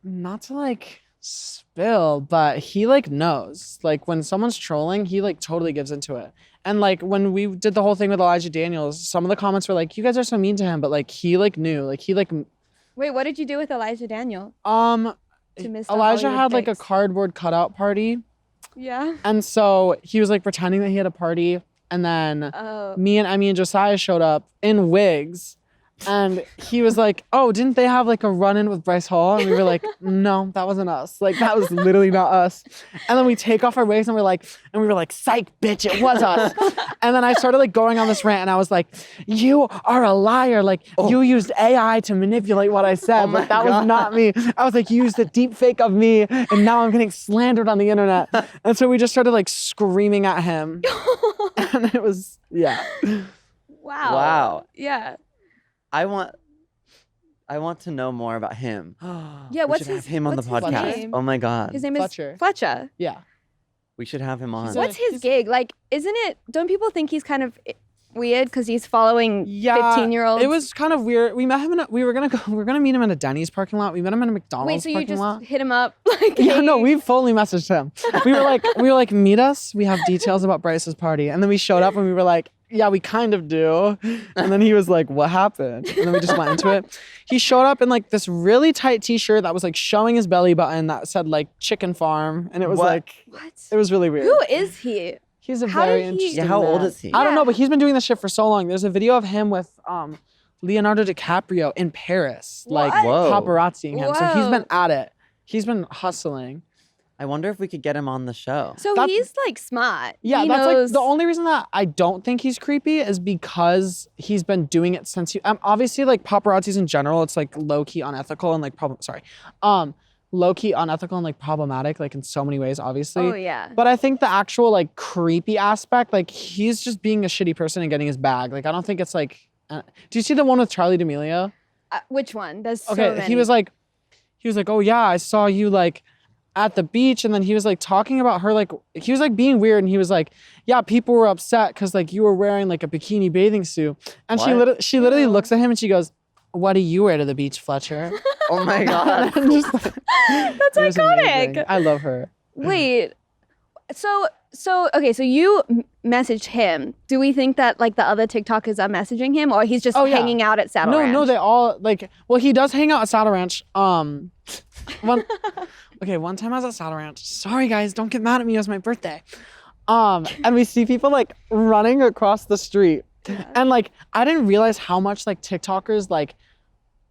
Not to like spill, but he like knows. Like when someone's trolling, he like totally gives into it. And like when we did the whole thing with Elijah Daniels, some of the comments were like, you guys are so mean to him, but like he like knew. Like he like Wait, what did you do with Elijah Daniel? Elijah Hollywood had like a Fix? cardboard cutout party. Yeah. And so he was like pretending that he had a party. And then Oh. me and Emmy and Josiah showed up in wigs. And he was like, oh, didn't they have like a run-in with Bryce Hall? And we were like, no, that wasn't us. Like, that was literally not us. And then we take off our wigs and we were like, psych, bitch, it was us. And then I started like going on this rant and I was like, you are a liar. Like, you used AI to manipulate what I said. Like, that was not me. I was like, you used a deep fake of me and now I'm getting slandered on the internet. And so we just started like screaming at him. And it was, yeah. Wow. Wow. Yeah. I want to know more about him. Yeah, we should have him on the what's his podcast. name? Oh my god. His name Fletcher. is Fletcher. Yeah. We should have him on. He's What's his he's- gig? Like, isn't it, don't people think he's kind of weird because he's following 15-year-olds? It was kind of weird. We met him we were gonna meet him in a Denny's parking lot. We met him in a McDonald's Wait, so you parking just lot. hit him up? Like, Yeah, hey. no, we fully messaged him. We were like, meet us. We have details about Bryce's party. And then we showed up and we were like, yeah, we kind of do. And then he was like, what happened? And then we just went into it. He showed up in like this really tight t-shirt that was like showing his belly button that said like chicken farm. And it was like, What? it was really weird. Who is he? He's a How very did he- interesting Yeah, how old man. is he? I don't know, Yeah. but he's been doing this shit for so long. There's a video of him with Leonardo DiCaprio in Paris, like What? Whoa. paparazziing him. So he's Whoa. been at it. He's been hustling. I wonder if we could get him on the show. So That's- he's like smart. Yeah, he that's knows. like the only reason that I don't think he's creepy is because he's been doing it since he. Obviously, like paparazzis in general, it's like low key unethical and like low key unethical and like problematic, like in so many ways, obviously. Oh yeah. But I think the actual like creepy aspect, like he's just being a shitty person and getting his bag. Like I don't think it's like. Do you see the one with Charlie D'Amelio? Which one? There's so Okay, many. he was like, oh yeah, I saw you like at the beach, and then he was like talking about her, like he was like being weird, and he was like, yeah, people were upset because like you were wearing like a bikini bathing suit, and What? she literally Ew. looks at him and she goes, what do you wear to the beach, Fletcher? Oh my god. And just, like, That's it was amazing. iconic. I love her. Wait. So okay, so you messaged him. Do we think that like the other TikTokers are messaging him, or he's just Oh, yeah. hanging out at Saddle Ranch? No, they all like. Well, he does hang out at Saddle Ranch. One time I was at Saddle Ranch. Sorry guys, don't get mad at me. It was my birthday. And we see people like running across the street, and like I didn't realize how much like TikTokers like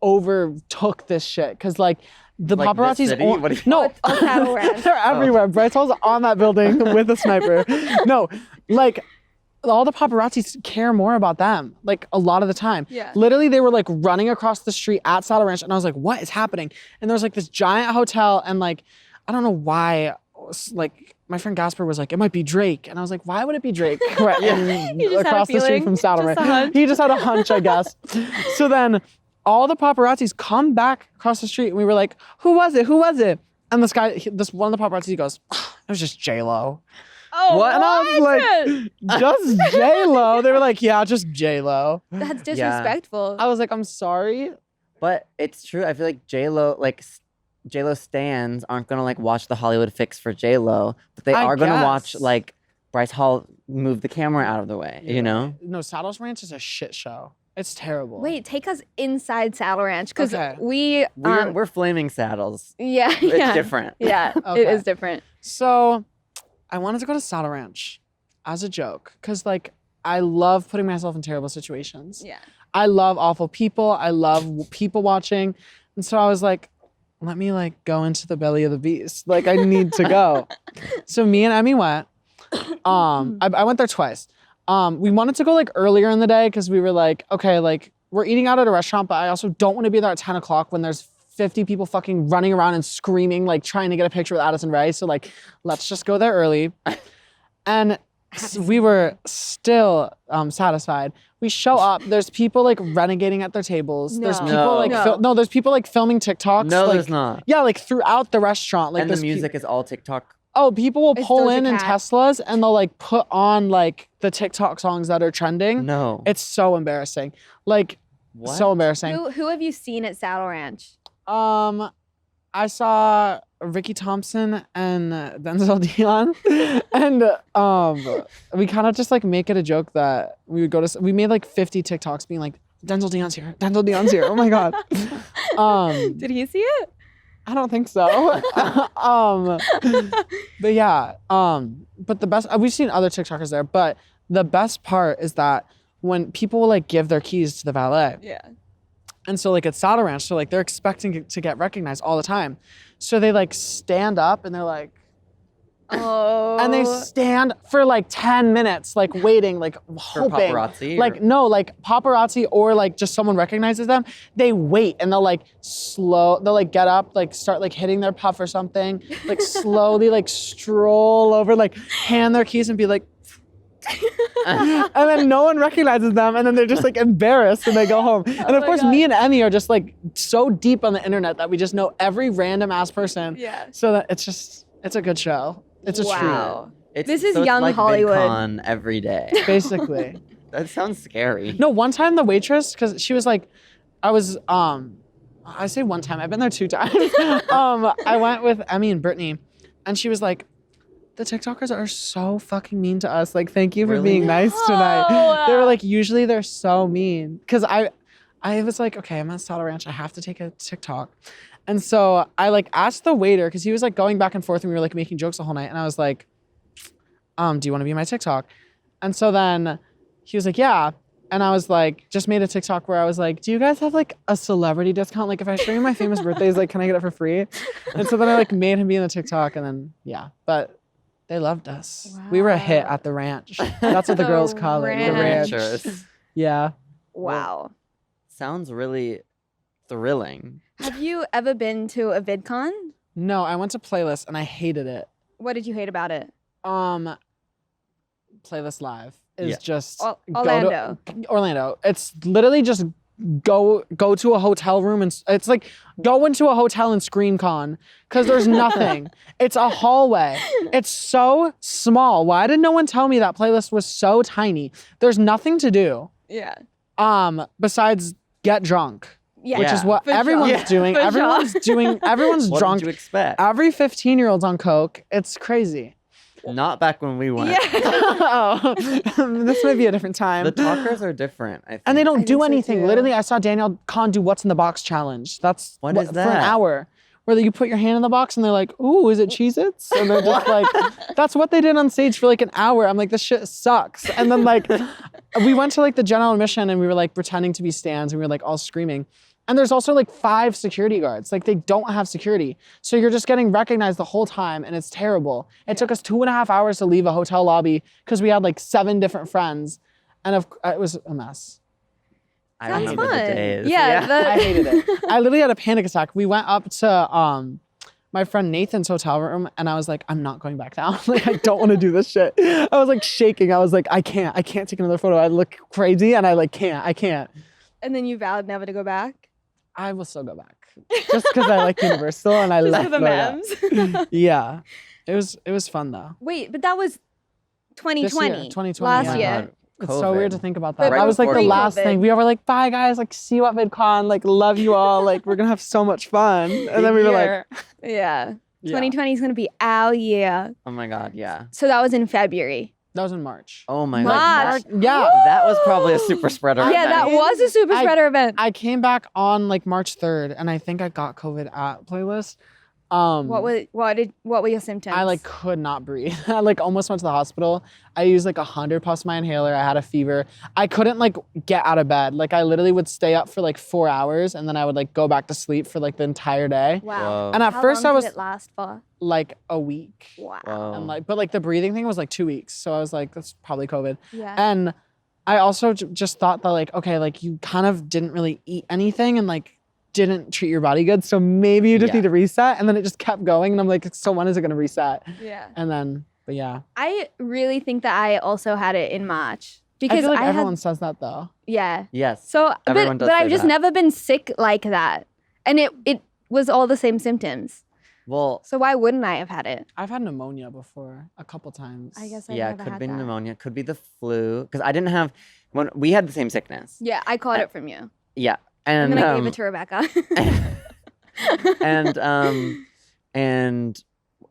overtook this shit because like the Like this paparazzis. city? What do you- No, Oh, Saddle Ranch. they're everywhere. Bryce Hall's on that building with a sniper. No, like all the paparazzis care more about them, like a lot of the time. Yeah. Literally, they were like running across the street at Saddle Ranch, and I was like, what is happening? And there was like this giant hotel, and like, I don't know why, like, my friend Gasper was like, it might be Drake. And I was like, why would it be Drake? Right, You just had a across the street feeling, from Saddle just a Ranch. hunch. He just had a hunch, I guess. So then all the paparazzis come back across the street, and we were like, who was it? Who was it? And this guy, this one of the paparazzi goes, it was just J-Lo. Oh, What? And I was like, just J-Lo? They were like, yeah, just J-Lo. that's Yeah. disrespectful. I was like, I'm sorry. But it's true. I feel like J-Lo, like J-Lo stans aren't gonna like watch the Hollywood fix for J-Lo, but they I are gonna watch guess. like Bryce Hall move the camera out of the way, you know? No, Saddles Ranch is a shit show. It's terrible. Wait, take us inside Saddle Ranch because Okay. We're flaming saddles. yeah, It's yeah, different. yeah, Okay. it is different. So, I wanted to go to Saddle Ranch as a joke because, like, I love putting myself in terrible situations. Yeah. I love awful people. I love people watching. And so I was like, let me, like, go into the belly of the beast. Like, I need to go. So me and Emmy went. I went there twice. We wanted to go, like, earlier in the day because we were like, okay, like, we're eating out at a restaurant, but I also don't want to be there at 10 o'clock when there's 50 people fucking running around and screaming, like trying to get a picture with Addison Rae. So like, let's just go there early. And we were still satisfied. We show up. There's people like renegading at their tables. There's No. people like there's people like filming TikToks. No, like, there's not. Yeah, like throughout the restaurant. Like And the there's music is all TikTok. Oh, people will It's pull Doja in Cat. Teslas and they'll like put on like the TikTok songs that are trending. No. It's so embarrassing. Like What? so embarrassing. Who have you seen at Saddle Ranch? I saw Ricky Thompson and Denzel Dion, and we kind of just like make it a joke that we would go to. We made like 50 TikToks being like, Denzel Dion's here. Denzel Dion's here. Oh my god. Did he see it? I don't think so. But yeah. But the best we've seen other TikTokers there, but the best part is that when people will like give their keys to the valet. Yeah. And so like at Saddle Ranch, so like they're expecting to get recognized all the time. So they like stand up and they're like, Oh. and they stand for like 10 minutes, like waiting, like For hoping. paparazzi? Like, no, like paparazzi or like just someone recognizes them. They wait and they'll like they'll like get up, like start like hitting their puff or something, like slowly like stroll over, like hand their keys and be like, and then no one recognizes them and then they're just like embarrassed and they go home. And of my course God. me and Emmy are just like so deep on the internet that we just know every random ass person. Yeah. So that it's a good show. It's a Wow. It's, This is so it's young like Hollywood. VidCon every day. treat, basically. That sounds scary. No, one time the waitress, because she was like, I say one time, I've been there 2 times. I went with Emmy and Brittany and she was like, the TikTokers are so fucking mean to us. Like, thank you for Really? being nice tonight. Oh. They were like, usually they're so mean. Cause I was like, okay, I'm at Saddle Ranch. I have to take a TikTok. And so I like asked the waiter, cause he was like going back and forth and we were like making jokes the whole night. And I was like, do you want to be in my TikTok? And so then he was like, yeah. And I was like, just made a TikTok where I was like, do you guys have like a celebrity discount? Like if I show you my famous birthdays, like, can I get it for free? And so then I like made him be in the TikTok and then, yeah, but they loved us. We were a hit Wow. at the ranch. That's what the girls call it, the ranch. Ranchers. Yeah. Wow. Sounds really thrilling. Have you ever been to a VidCon? No, I went to Playlist and I hated it. What did you hate about it? Playlist Live is Yeah. just Orlando. Orlando. It's literally just go to a hotel room and it's like go into a hotel and screen con because there's nothing. It's a hallway. It's so small. Why did no one tell me that Playlist was so tiny? There's nothing to do. Yeah. Besides get drunk, Yeah. which is what For sure. everyone's Yeah, doing. for Everyone's What drunk. did you expect? Every 15-year-old's on coke. It's crazy. Not back when we went. Yeah. Oh, this might be a different time. The talkers are different, I think. And they don't I do think so anything. too. Literally, I saw Danielle Kahn do What's in the Box challenge. That's What is for an that? hour. Where you put your hand in the box and they're like, ooh, is it Cheez-Its? And they're just like, that's what they did on stage for like an hour. I'm like, this shit sucks. And then like, we went to like the general admission and we were like pretending to be stands and we were like all screaming. And there's also like 5 security guards. Like they don't have security. So you're just getting recognized the whole time and it's terrible. It took us 2.5 hours to leave a hotel lobby because we had like 7 different friends. And it was a mess. I Sounds remember fun. the days. Yeah. I hated it. I literally had a panic attack. We went up to my friend Nathan's hotel room and I was like, I'm not going back down. Like, I don't want to do this shit. I was like shaking. I was like, I can't take another photo. I look crazy and I can't. And then you vowed never to go back? I will still go back. Just because I like Universal and I Just love for the memes. Yeah. It was fun though. Wait, but that was 2020. This year, 2020, Last yeah. Oh my year. God. It's so weird to COVID. think about But that. That was like the before last COVID. thing. We all were like, bye guys, like see you at VidCon, like love you all, like we're gonna have so much fun. And then we were like, Yeah. yeah. 2020 is going to be our year. Oh my God, yeah. So that was in February. That was in March. Oh my March. God. Yeah. That was probably a super spreader. Yeah, that event. was a super I- spreader event. I came back on like March 3rd, and I think I got COVID at Playlist. What were your symptoms? I like could not breathe. I like almost went to the hospital. I used like 100 plus my inhaler. I had a fever. I couldn't like get out of bed. Like I literally would stay up for like 4 hours, and then I would like go back to sleep for like the entire day. Wow. Whoa. And at How first long I was did it last for? like a week. Wow. Whoa. And like, but like the breathing thing was like 2 weeks. So I was like, that's probably COVID. Yeah. And I also just thought that like, okay, like you kind of didn't really eat anything and like didn't treat your body good. So maybe you just Yeah. need to reset. And then it just kept going. And I'm like, so when is it going to reset? Yeah. And then, but yeah. I really think that I also had it in March I because feel like I everyone had, says that though. yeah. Yes. So, Everyone but does say I've just that. never been sick like that. And it was all the same symptoms. Well, So why wouldn't I have had it? I've had pneummonia before a couple times. I guess I've yeah, it never could had be that. pneumonia, could be the flu. Because I didn't have, when we had the same sickness. Yeah, I caught it from you. Yeah. And And then I gave it to Rebecca. and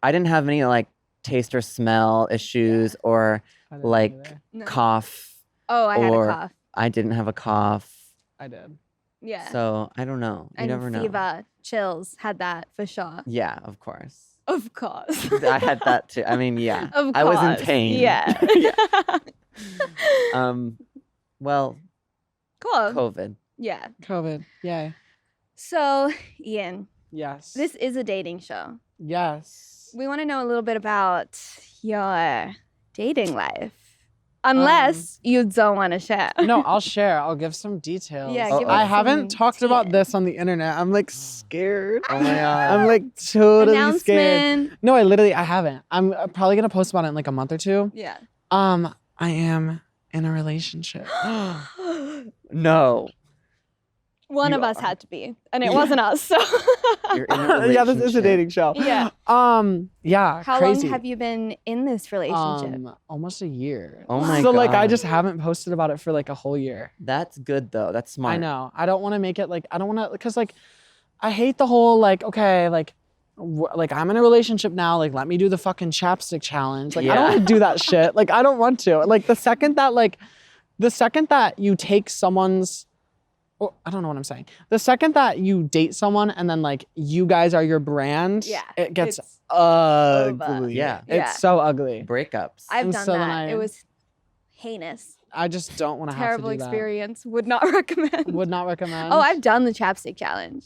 I didn't have any like taste or smell issues or I didn't like either. No. cough. Oh, I had a or- cough. I didn't have a cough. I did. Yeah. So I don't know. You and never know. fever, chills, had that for sure. Yeah, of course. Of course. I had that too. I mean, yeah. Of course. I was in pain. Yeah. Well, Cool. COVID. Yeah. COVID. Yay. So, Ian, Yes. this is a dating show. Yes. We want to know a little bit about your dating life. Unless you don't want to share. No, I'll share. I'll give some details. Yeah, give I us haven't some talked about tea. this on the internet. I'm like scared. Oh my God. I'm like totally scared. Announcement. No, I haven't. I'm probably gonna post about it in like a month or two. Yeah. I am in a relationship. No. One You of us are. had to be, and it wasn't us. So. You're in a Yeah, this is a relationship. dating show. Yeah. Yeah. How crazy. long have you been in this relationship? Almost a year. Oh my So like I God. just haven't posted about it for like a whole year. That's good though. That's smart. I know. I don't want to make it like I don't want to because like I hate the whole like okay like like I'm in a relationship now like let me do the fucking chapstick challenge. Like I don't Yeah. want to do that shit. Like I don't want to. Like the second that you take someone's or I don't know what I'm saying. The second that you date someone and then like you guys are your brand, Yeah, it gets it's ugly. over. Yeah. It's Yeah. so ugly. Breakups. I've and done so then that. I- It was heinous. I just don't want to have to Terrible do that. experience. Would not recommend. Would not recommend. Oh, I've done the chapstick challenge.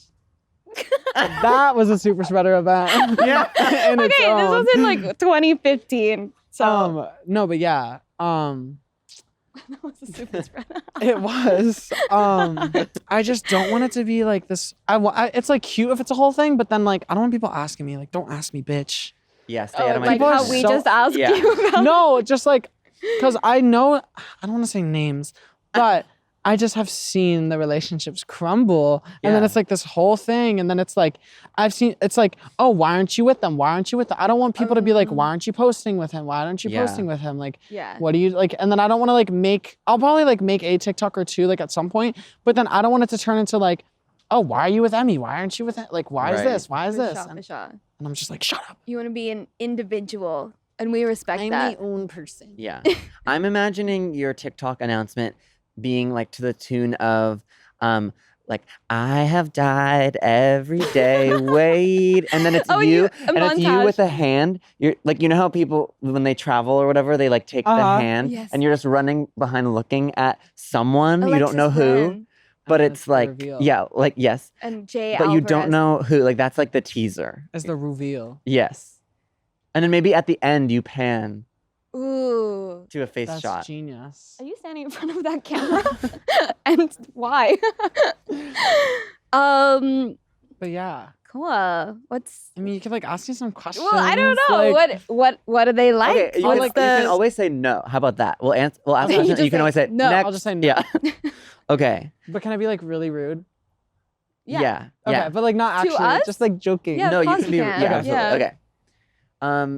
That was a super spreader event. Yeah. In its Okay, this own. was in like 2015. So No, but yeah. that was a super spreader. It was. I just don't want it to be like this. It's like cute if it's a whole thing, but then like I don't want people asking me like, don't ask me, bitch. Yeah, stay out of my like People are how we so- just asked Yeah. you about. No, just like, cause I know I don't want to say names, but I just have seen the relationships crumble, and then Yeah. it's like this whole thing, and then it's like it's like, oh, why aren't you with them? Why aren't you with them? I don't want people to be like, why aren't you posting with him? Why aren't you Yeah. posting with him? Like, Yeah. what do you like? And then I don't want to like I'll probably like make a TikTok or two like at some point, but then I don't want it to turn into like, oh, why are you with Emmy? Why aren't you with like, why is Right. this? Why is For this? sure, for sure. And I'm just like, shut up. You want to be an individual, and we respect I'm that. my own person. Yeah. I'm imagining your TikTok announcement being like to the tune of like I have died every day, wait. And then it's Oh, you a and it's you montage. with a hand. You're like, you know how people when they travel or whatever, they like take the Uh-huh. hand Yes. and you're just running behind looking at someone. You don't know Alexis who. Ren But And it's it's the like reveal. yeah, like yes. and Jay But you don't Alvarez. know who. Like that's like the teaser. It's the reveal. Yes. And then maybe at the end you pan Ooh. to a face That's shot. genius. Are you standing in front of that camera? And why? But yeah, Cool. What's I mean, you could like ask me some questions. well? I don't know. like- What are they like? Okay, you What's can, you can always say no. How about that? We'll ask Okay, questions. you You, just can say always say no. next. I'll just say no. Yeah. Okay. But can I be like really rude? Yeah. Okay, Yeah. but like not To actually, us? just like joking. Yeah, of No, you course can be. you Yeah. can. Absolutely. Yeah.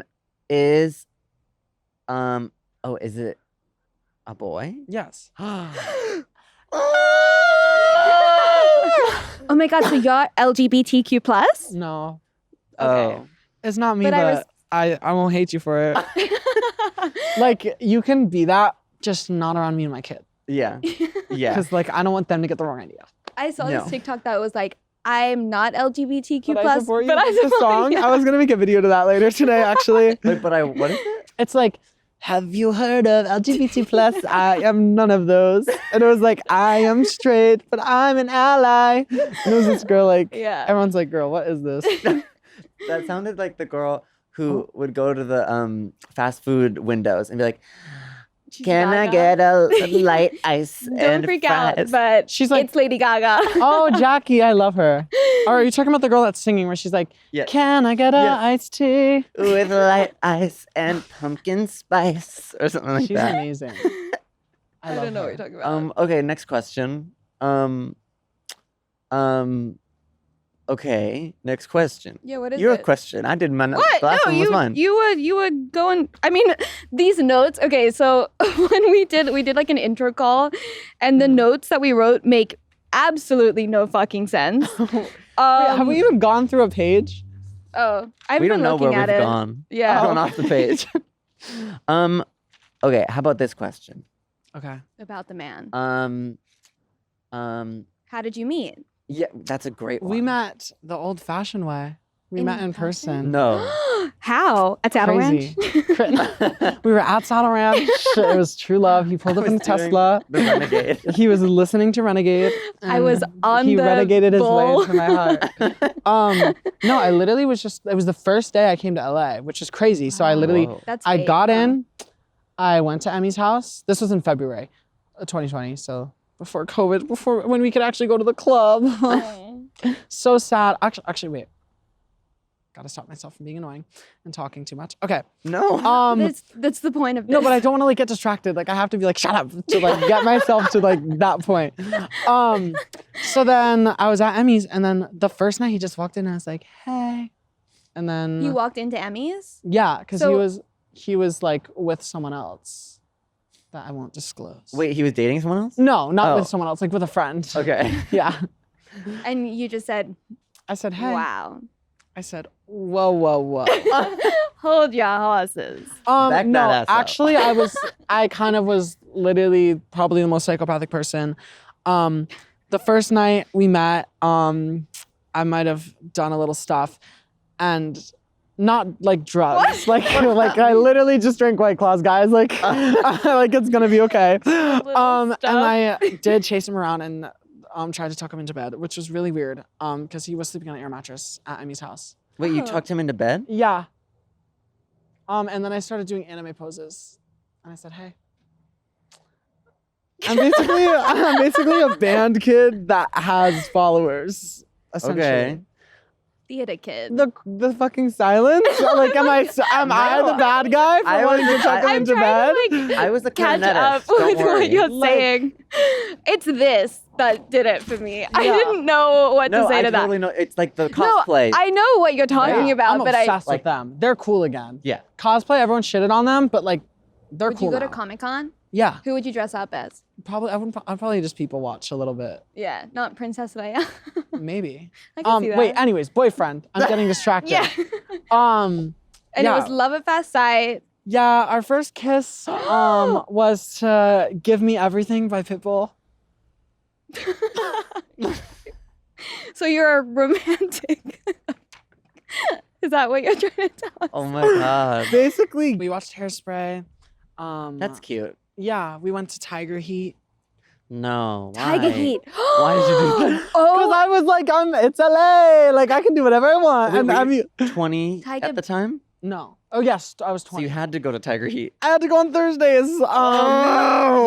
Okay. Is. Oh, is it? A boy? Yes. Oh my God, so you're LGBTQ plus? No, Oh. it's not me, But but I won't hate you for it. Like, you can be that, just not around me and my kid. Yeah. Yeah. Because, like, I don't want them to get the wrong idea. I saw No. this TikTok that was like, I'm not LGBTQ But I plus, support you but I with the support song. you. I was gonna make a video to that later today, actually. Wait, what is it? It's like, have you heard of LGBT plus? I am none of those. And it was like, I am straight, but I'm an ally. And it was this girl, like, Yeah. everyone's like, girl, what is this? That sounded like the girl who would go to the fast food windows and be like, "Can I get a light ice Don't and freak fries?" out, but She's like, it's Lady Gaga. oh, Jackie, I love her. Or are you talking about the girl that's singing where she's like, Yeah. can I get a Yeah. iced tea? With light ice and pumpkin spice or something like She's that. amazing. I love don't know what her. you're talking about. Okay, next question. Okay, next question. Yeah, what is Your it? question. I did my What? The last No, one was mine. you were going. I mean, these notes. Okay, so when we did like an intro call, and the notes that we wrote make absolutely no fucking sense. Wait, have we even gone through a page? Oh, I've We been don't know where looking we've at it. gone. Yeah. We've gone off the page. Okay, how about this question? Okay. About the man. How How did you meet? Yeah, that's a great one. We met the old-fashioned way. We met in person. No. How? At Saddle Crazy. Ranch? We were at Saddle Ranch. It was true love. He pulled up in a Tesla. The Renegade. He was listening to Renegade. I was and on he the renegaded his bull. way into my heart. No, I literally was just, it was the first day I came to LA, which is crazy. So I literally, Whoa. That's I fake, got huh? in, I went to Emmy's house. This was in February of 2020. So before COVID, before when we could actually go to the club. Oh. So sad. Actually, wait. Gotta stop myself from being annoying and talking too much. Okay. No. That's the point of this. No, but I don't want to like get distracted. Like I have to be like, shut up to like get myself to like that point. So then I was at Emmy's and then the first night he just walked in and I was like, hey. And then He walked into Emmy's? yeah, because So- he was like with someone else that I won't disclose. Wait, he was dating someone else? No, not Oh. with someone else, like with a friend. Okay. Yeah. And you just said, I said, hey. wow. I said, whoa, whoa, whoa. Hold your horses. Back No, that ass up. actually, I kind of was literally probably the most psychopathic person. The first night we met, I might have done a little stuff, and not like drugs. Like I literally just drank White Claws, guys. Like, like it's gonna be okay. And I did chase him around and tried to tuck him into bed, which was really weird. Because he was sleeping on an air mattress at Emmy's house. Wait, you Oh. tucked him into bed? Yeah. And then I started doing anime poses. And I said, hey. I'm basically a band kid that has followers, essentially. Okay. Theater kid. The fucking silence? Like, am I the bad guy for I wanting to was- tuck him I'm into trying bed? to like I was the catch clarinetist. up Don't with worry. what you're Like- saying. It's this that did it for me. I Yeah. didn't know what No, to say I to totally know. It's like the cosplay. No, I know what you're talking Yeah, about, I'm but obsessed like- with them. They're cool again. Yeah. Cosplay, everyone shitted on them, but like, they're would cool you go now. to Comic-Con? Yeah, Who would you dress up as? probably. I'd probably just people watch a little bit, Yeah, not Princess Leia. maybe. I can see that. Wait. Anyways, boyfriend. I'm getting distracted. Yeah. Um. And yeah. it was love at first sight. Yeah, our first kiss was to Give Me Everything by Pitbull. So you're a romantic. Is that what you're trying to tell us? Oh my god. Basically, we watched Hairspray. That's cute. Yeah, we went to Tiger Heat. No. Tiger why? Heat. Why did you do that? Because Oh, I was like, it's LA. Like, I can do whatever I want. Wait, And were I you mean, 20 Tiger- at the time? no. Oh, yes, I was So 20. you had to go to Tiger Heat. I had to go on Thursdays. no.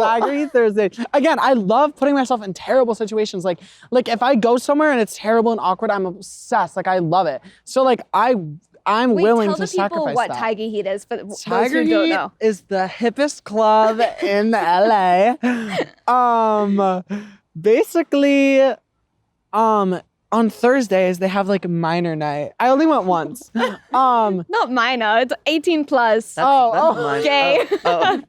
Tiger Heat Thursday. Again, I love putting myself in terrible situations. Like if I go somewhere and it's terrible and awkward, I'm obsessed. Like, I love it. So, like, I'm wait, willing tell to the people sacrifice what that. Tiger Heat is for those Tiger who don't Heat know. is the hippest club in LA. Basically, on Thursdays they have like minor night. I only went once. Not minor. It's 18 plus. That's, Oh, that's oh, mine. gay. Oh,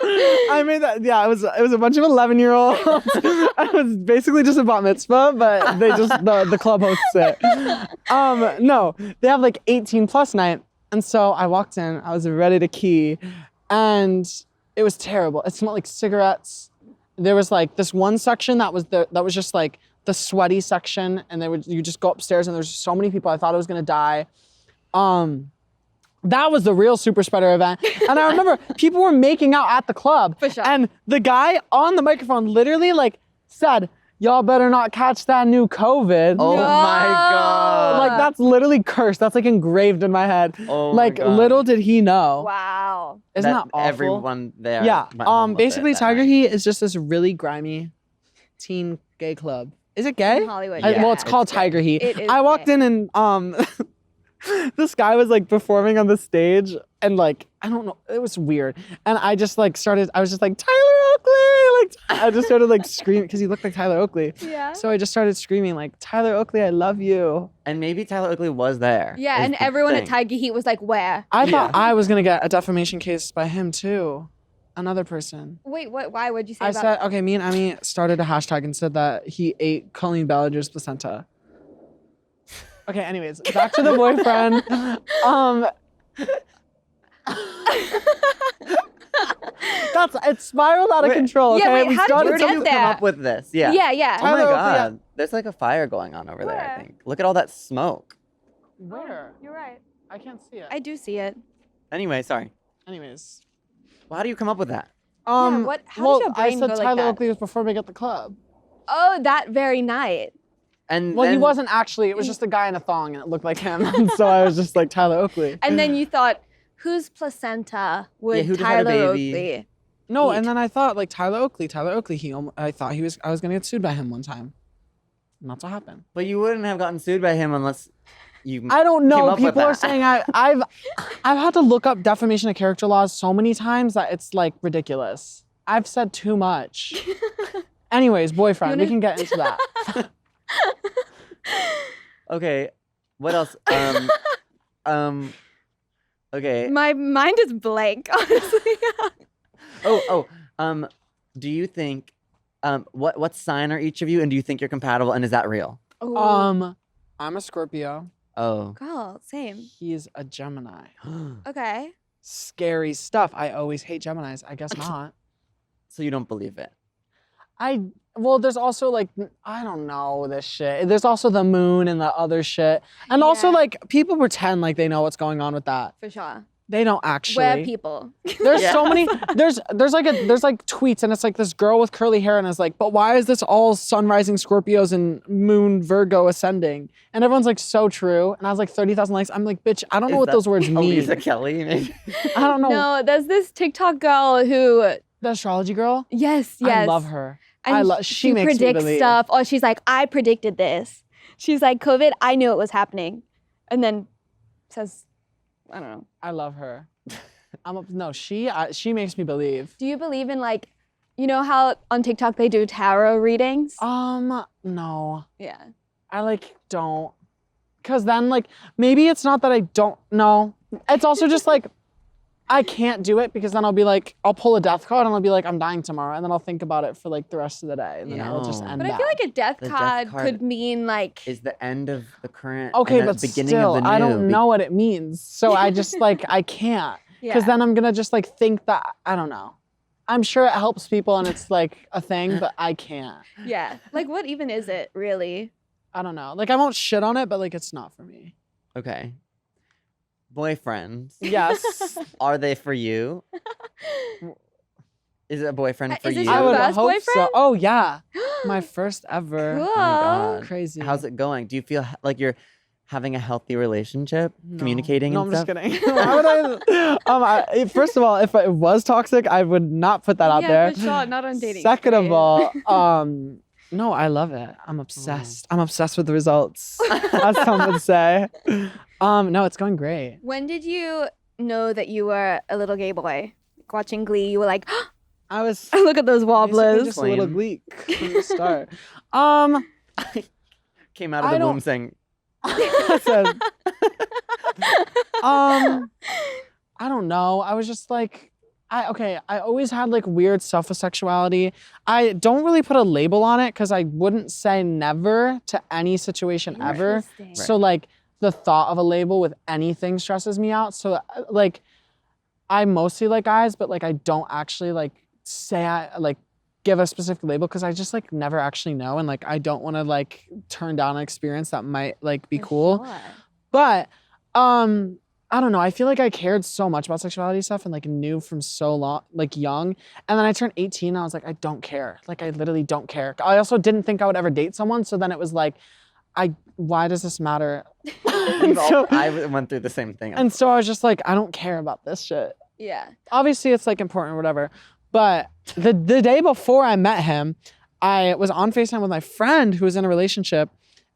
I made that. Yeah, it was a bunch of 11-year-olds. It was basically just a bat mitzvah, but they just the club hosts it. No, they have like 18 plus night, and so I walked in. I was ready to key, and it was terrible. It smelled like cigarettes. There was like this one section that was just like the sweaty section, and you just go upstairs, and there's so many people. I thought I was gonna die. That was the real super spreader event. And I remember people were making out at the club. For sure. And the guy on the microphone literally like said, y'all better not catch that new COVID. Oh my God. Like that's literally cursed. That's like engraved in my head. Oh like my God. little did he know. Wow. Isn't that awful? Everyone there. Yeah. went home with Basically it that Tiger night. Heat is just this really grimy teen gay club. Is it gay? In Hollywood. Yeah. Well, it's called it's gay. Tiger Heat. It is I walked gay. in and this guy was like performing on the stage and like, I don't know, it was weird. And I just like I was just like, Tyler Oakley! Like, I just started like screaming because he looked like Tyler Oakley. Yeah. So I just started screaming like, Tyler Oakley, I love you. And maybe Tyler Oakley was there. Yeah, is and the everyone thing. at Tiger Heat was like, where? I thought Yeah. I was gonna get a defamation case by him too. Another person. Wait, what? Why? What'd you say I about said, okay, me and Emmy started a hashtag and said that he ate Colleen Ballinger's placenta. Okay, anyways, back to the boyfriend. It spiraled out of Wait, control. yeah, Okay, wait, how did you Where get did you there? come up with this? Yeah. Yeah, yeah. Oh my Tyler Oakley, God. There's like a fire going on over there, Where? I think. Look at all that smoke. Where? You're right. I can't see it. I do see it. Anyway, sorry. Anyways. Well, how do you come up with that? How does your I brain said go like Tyler that? Oakley was performing at the club. Oh, that very night. And Well, he then- wasn't actually. It was just a guy in a thong, and it looked like him. And so I was just like Tyler Oakley. And then you thought, whose placenta would who just had a Tyler baby? Oakley? No, eat? and then I thought like Tyler Oakley. I thought I was gonna get sued by him one time. And that's what happened. But you wouldn't have gotten sued by him unless you. I don't came know. up with People are that. saying I've had to look up defamation of character laws so many times that it's like ridiculous. I've said too much. Anyways, boyfriend, we wanna- can get into that. Okay. What else? Okay. My mind is blank, honestly. Do you think? What sign are each of you, and do you think you're compatible? And is that real? Oh, I'm a Scorpio. Oh. girl, same. He's a Gemini. Okay. Scary stuff. I always hate Geminis. I guess not. So you don't believe it? Well, there's also like, I don't know this shit. There's also the moon and the other shit. And also Yeah. like people pretend like they know what's going on with that. For sure. They don't actually. We're people. There's Yeah. so many, there's like tweets and it's like this girl with curly hair and it's like, but why is this all sun rising Scorpios and moon Virgo ascending? And everyone's like, so true. And I was like 30,000 likes. I'm like, bitch, I don't know Is what that those words mean. Lisa Kelly, maybe. I don't know. No, there's this TikTok girl who, The astrology girl? yes. I love her. And she makes me predicts believe. stuff. Or she's like, I predicted this. She's like, COVID, I knew it was happening. And then says, I don't know. I love her. She makes me believe. Do you believe in like, you know how on TikTok they do tarot readings? No. Yeah. I like don't. Cause then like maybe it's not that I don't know. It's also just like I can't do it because then I'll be like, I'll pull a death card and I'll be like, I'm dying tomorrow. And then I'll think about it for like the rest of the day. And then it'll just No. end But I bad. feel like a death The death card card could mean like, Is the end of the current? Okay, and the but beginning still, of the new. I don't know what it means. So I just like, I can't. Because then I'm gonna just like think that, I don't know. I'm sure it helps people and it's like a thing, but I can't. Yeah. Like what even is it really? I don't know. Like I won't shit on it, but like it's not for me. Okay. Boyfriends. Yes. Are they for you? Is it a boyfriend for Is this you? your I would first hope boyfriend? so. Oh yeah. My first ever. Cool. Oh my God. Crazy. How's it going? Do you feel like you're having a healthy relationship, No. communicating No, and I'm stuff? just kidding. Why would I? First of all, if it was toxic, I would not put that out yeah, there. for sure. Not on dating. Second of Great. all, no, I love it. I'm obsessed. I'm obsessed with the results, as some would say. No, it's going great. When did you know that you were a little gay boy? Like, watching Glee, you were like, I was look at those basically wobblers. just a little Flame. gleek from the start. Came out of I the don't- womb saying, I said, I don't know. I was just like, I always had like weird stuff with sexuality. I don't really put a label on it because I wouldn't say never to any situation ever. Interesting. So like the thought of a label with anything stresses me out. So like I mostly like guys, but like I don't actually like say I like give a specific label because I just like never actually know, and like I don't want to like turn down an experience that might like be For cool. sure. But I don't know. I feel like I cared so much about sexuality stuff and like knew from so long, like young. And then I turned 18 and I was like, I don't care. Like I literally don't care. I also didn't think I would ever date someone. So then it was like, why does this matter? And so, I went through the same thing. and so I was just like, I don't care about this shit. Yeah. Obviously it's like important or whatever. But the day before I met him, I was on FaceTime with my friend who was in a relationship.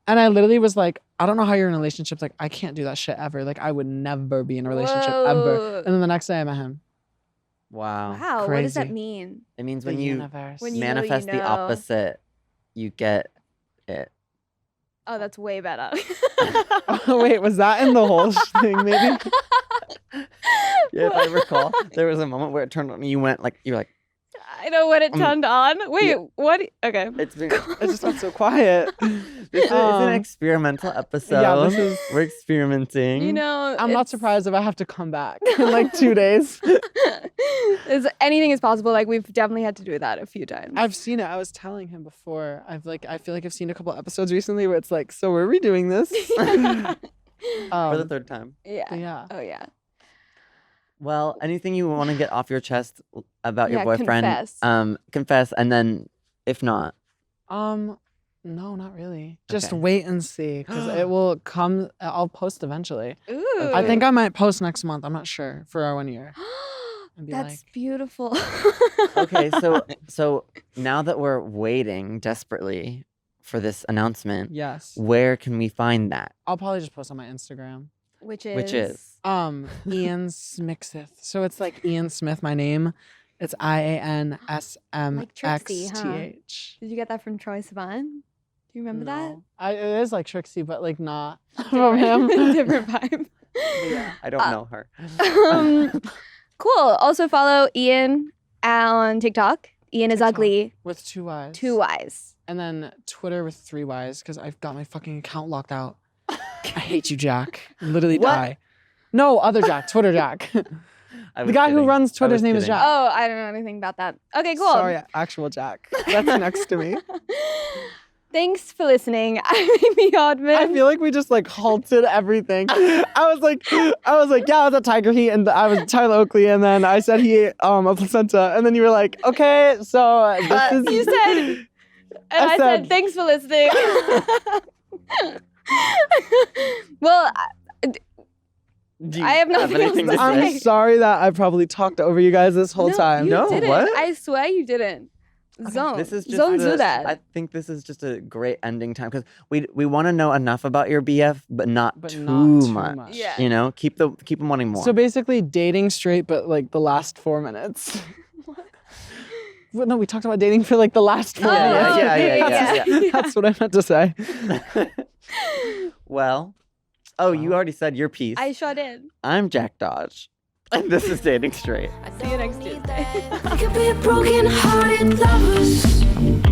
And I literally was like, I don't know how you're in relationships. Like, I can't do that shit ever. Like, I would never be in a relationship ever. Whoa. And then the next day I met him. Wow. Wow. What does that Crazy. mean? It means The when you universe. When you know you manifest the know. opposite, you get it. Oh, that's way better. Oh, wait, was that in the whole thing, maybe? Yeah, if I recall, there was a moment where it turned on. You were like, I know when it turned on. Wait, yeah. what? Okay. it's been. I just got so quiet. This is an experimental episode. Yeah, this is. We're experimenting. You know, I'm not surprised if I have to come back in like 2 days. Anything is possible. Like we've definitely had to do that a few times. I've seen it. I was telling him before. I feel like I've seen a couple episodes recently where it's like, so were we doing this? For the third time. Yeah. Yeah. Oh yeah. Well, anything you want to get off your chest about your Yeah, boyfriend? confess. Confess, and then if not, No, not really. Just Okay. wait and see, because it will come. I'll post eventually. Ooh. I think I might post next month. I'm not sure for our 1 year. And be That's like, beautiful. okay. So now that we're waiting desperately for this announcement, yes. where can we find that? I'll probably just post on my Instagram. Which is. Which is Ian Smixeth. So it's like Ian Smith, my name. It's IANSMXTH. Did you get that from Troye Sivan? Do you remember that? It is like Trixie, but like not from him. Different vibe. I don't know her. Cool. Also follow Ian on TikTok. Ian is TikTok. ugly. With 2 Y's. 2 Y's. And then Twitter with 3 Y's because I've got my fucking account locked out. I hate you, Jack. Literally What? die. No, other Jack. Twitter Jack. I The was guy who kidding. runs I Twitter's was name is kidding. Jack. Oh, I don't know anything about that. Okay, cool. Sorry, actual Jack. That's next to me. Thanks for listening. I'm Amy Oddman. I feel like we just like halted everything. I was like, yeah, I was at Tiger Heat and I was Tyler Oakley, and then I said he ate a placenta, and then you were like, okay, so this is. You said, and I said, thanks for listening. Well, Do you I have nothing else anything to to say. I'm say? sorry that I probably talked over you guys this whole time. You No, didn't. what? I swear you didn't. Zone. This is just Zones do that. I think this is just a great ending time because we want to know enough about your BF, but not But too not too much. much. Yeah. You know, keep them wanting more. So basically, dating straight, but like the last 4 minutes. Well, no, we talked about dating for like the last 4 Yeah, minutes. yeah. That's what I meant to say. Well, you already said your piece. I sure did. I'm Jack Dodge, and this is Dating Straight. See you next Tuesday. We could be broken-hearted lovers.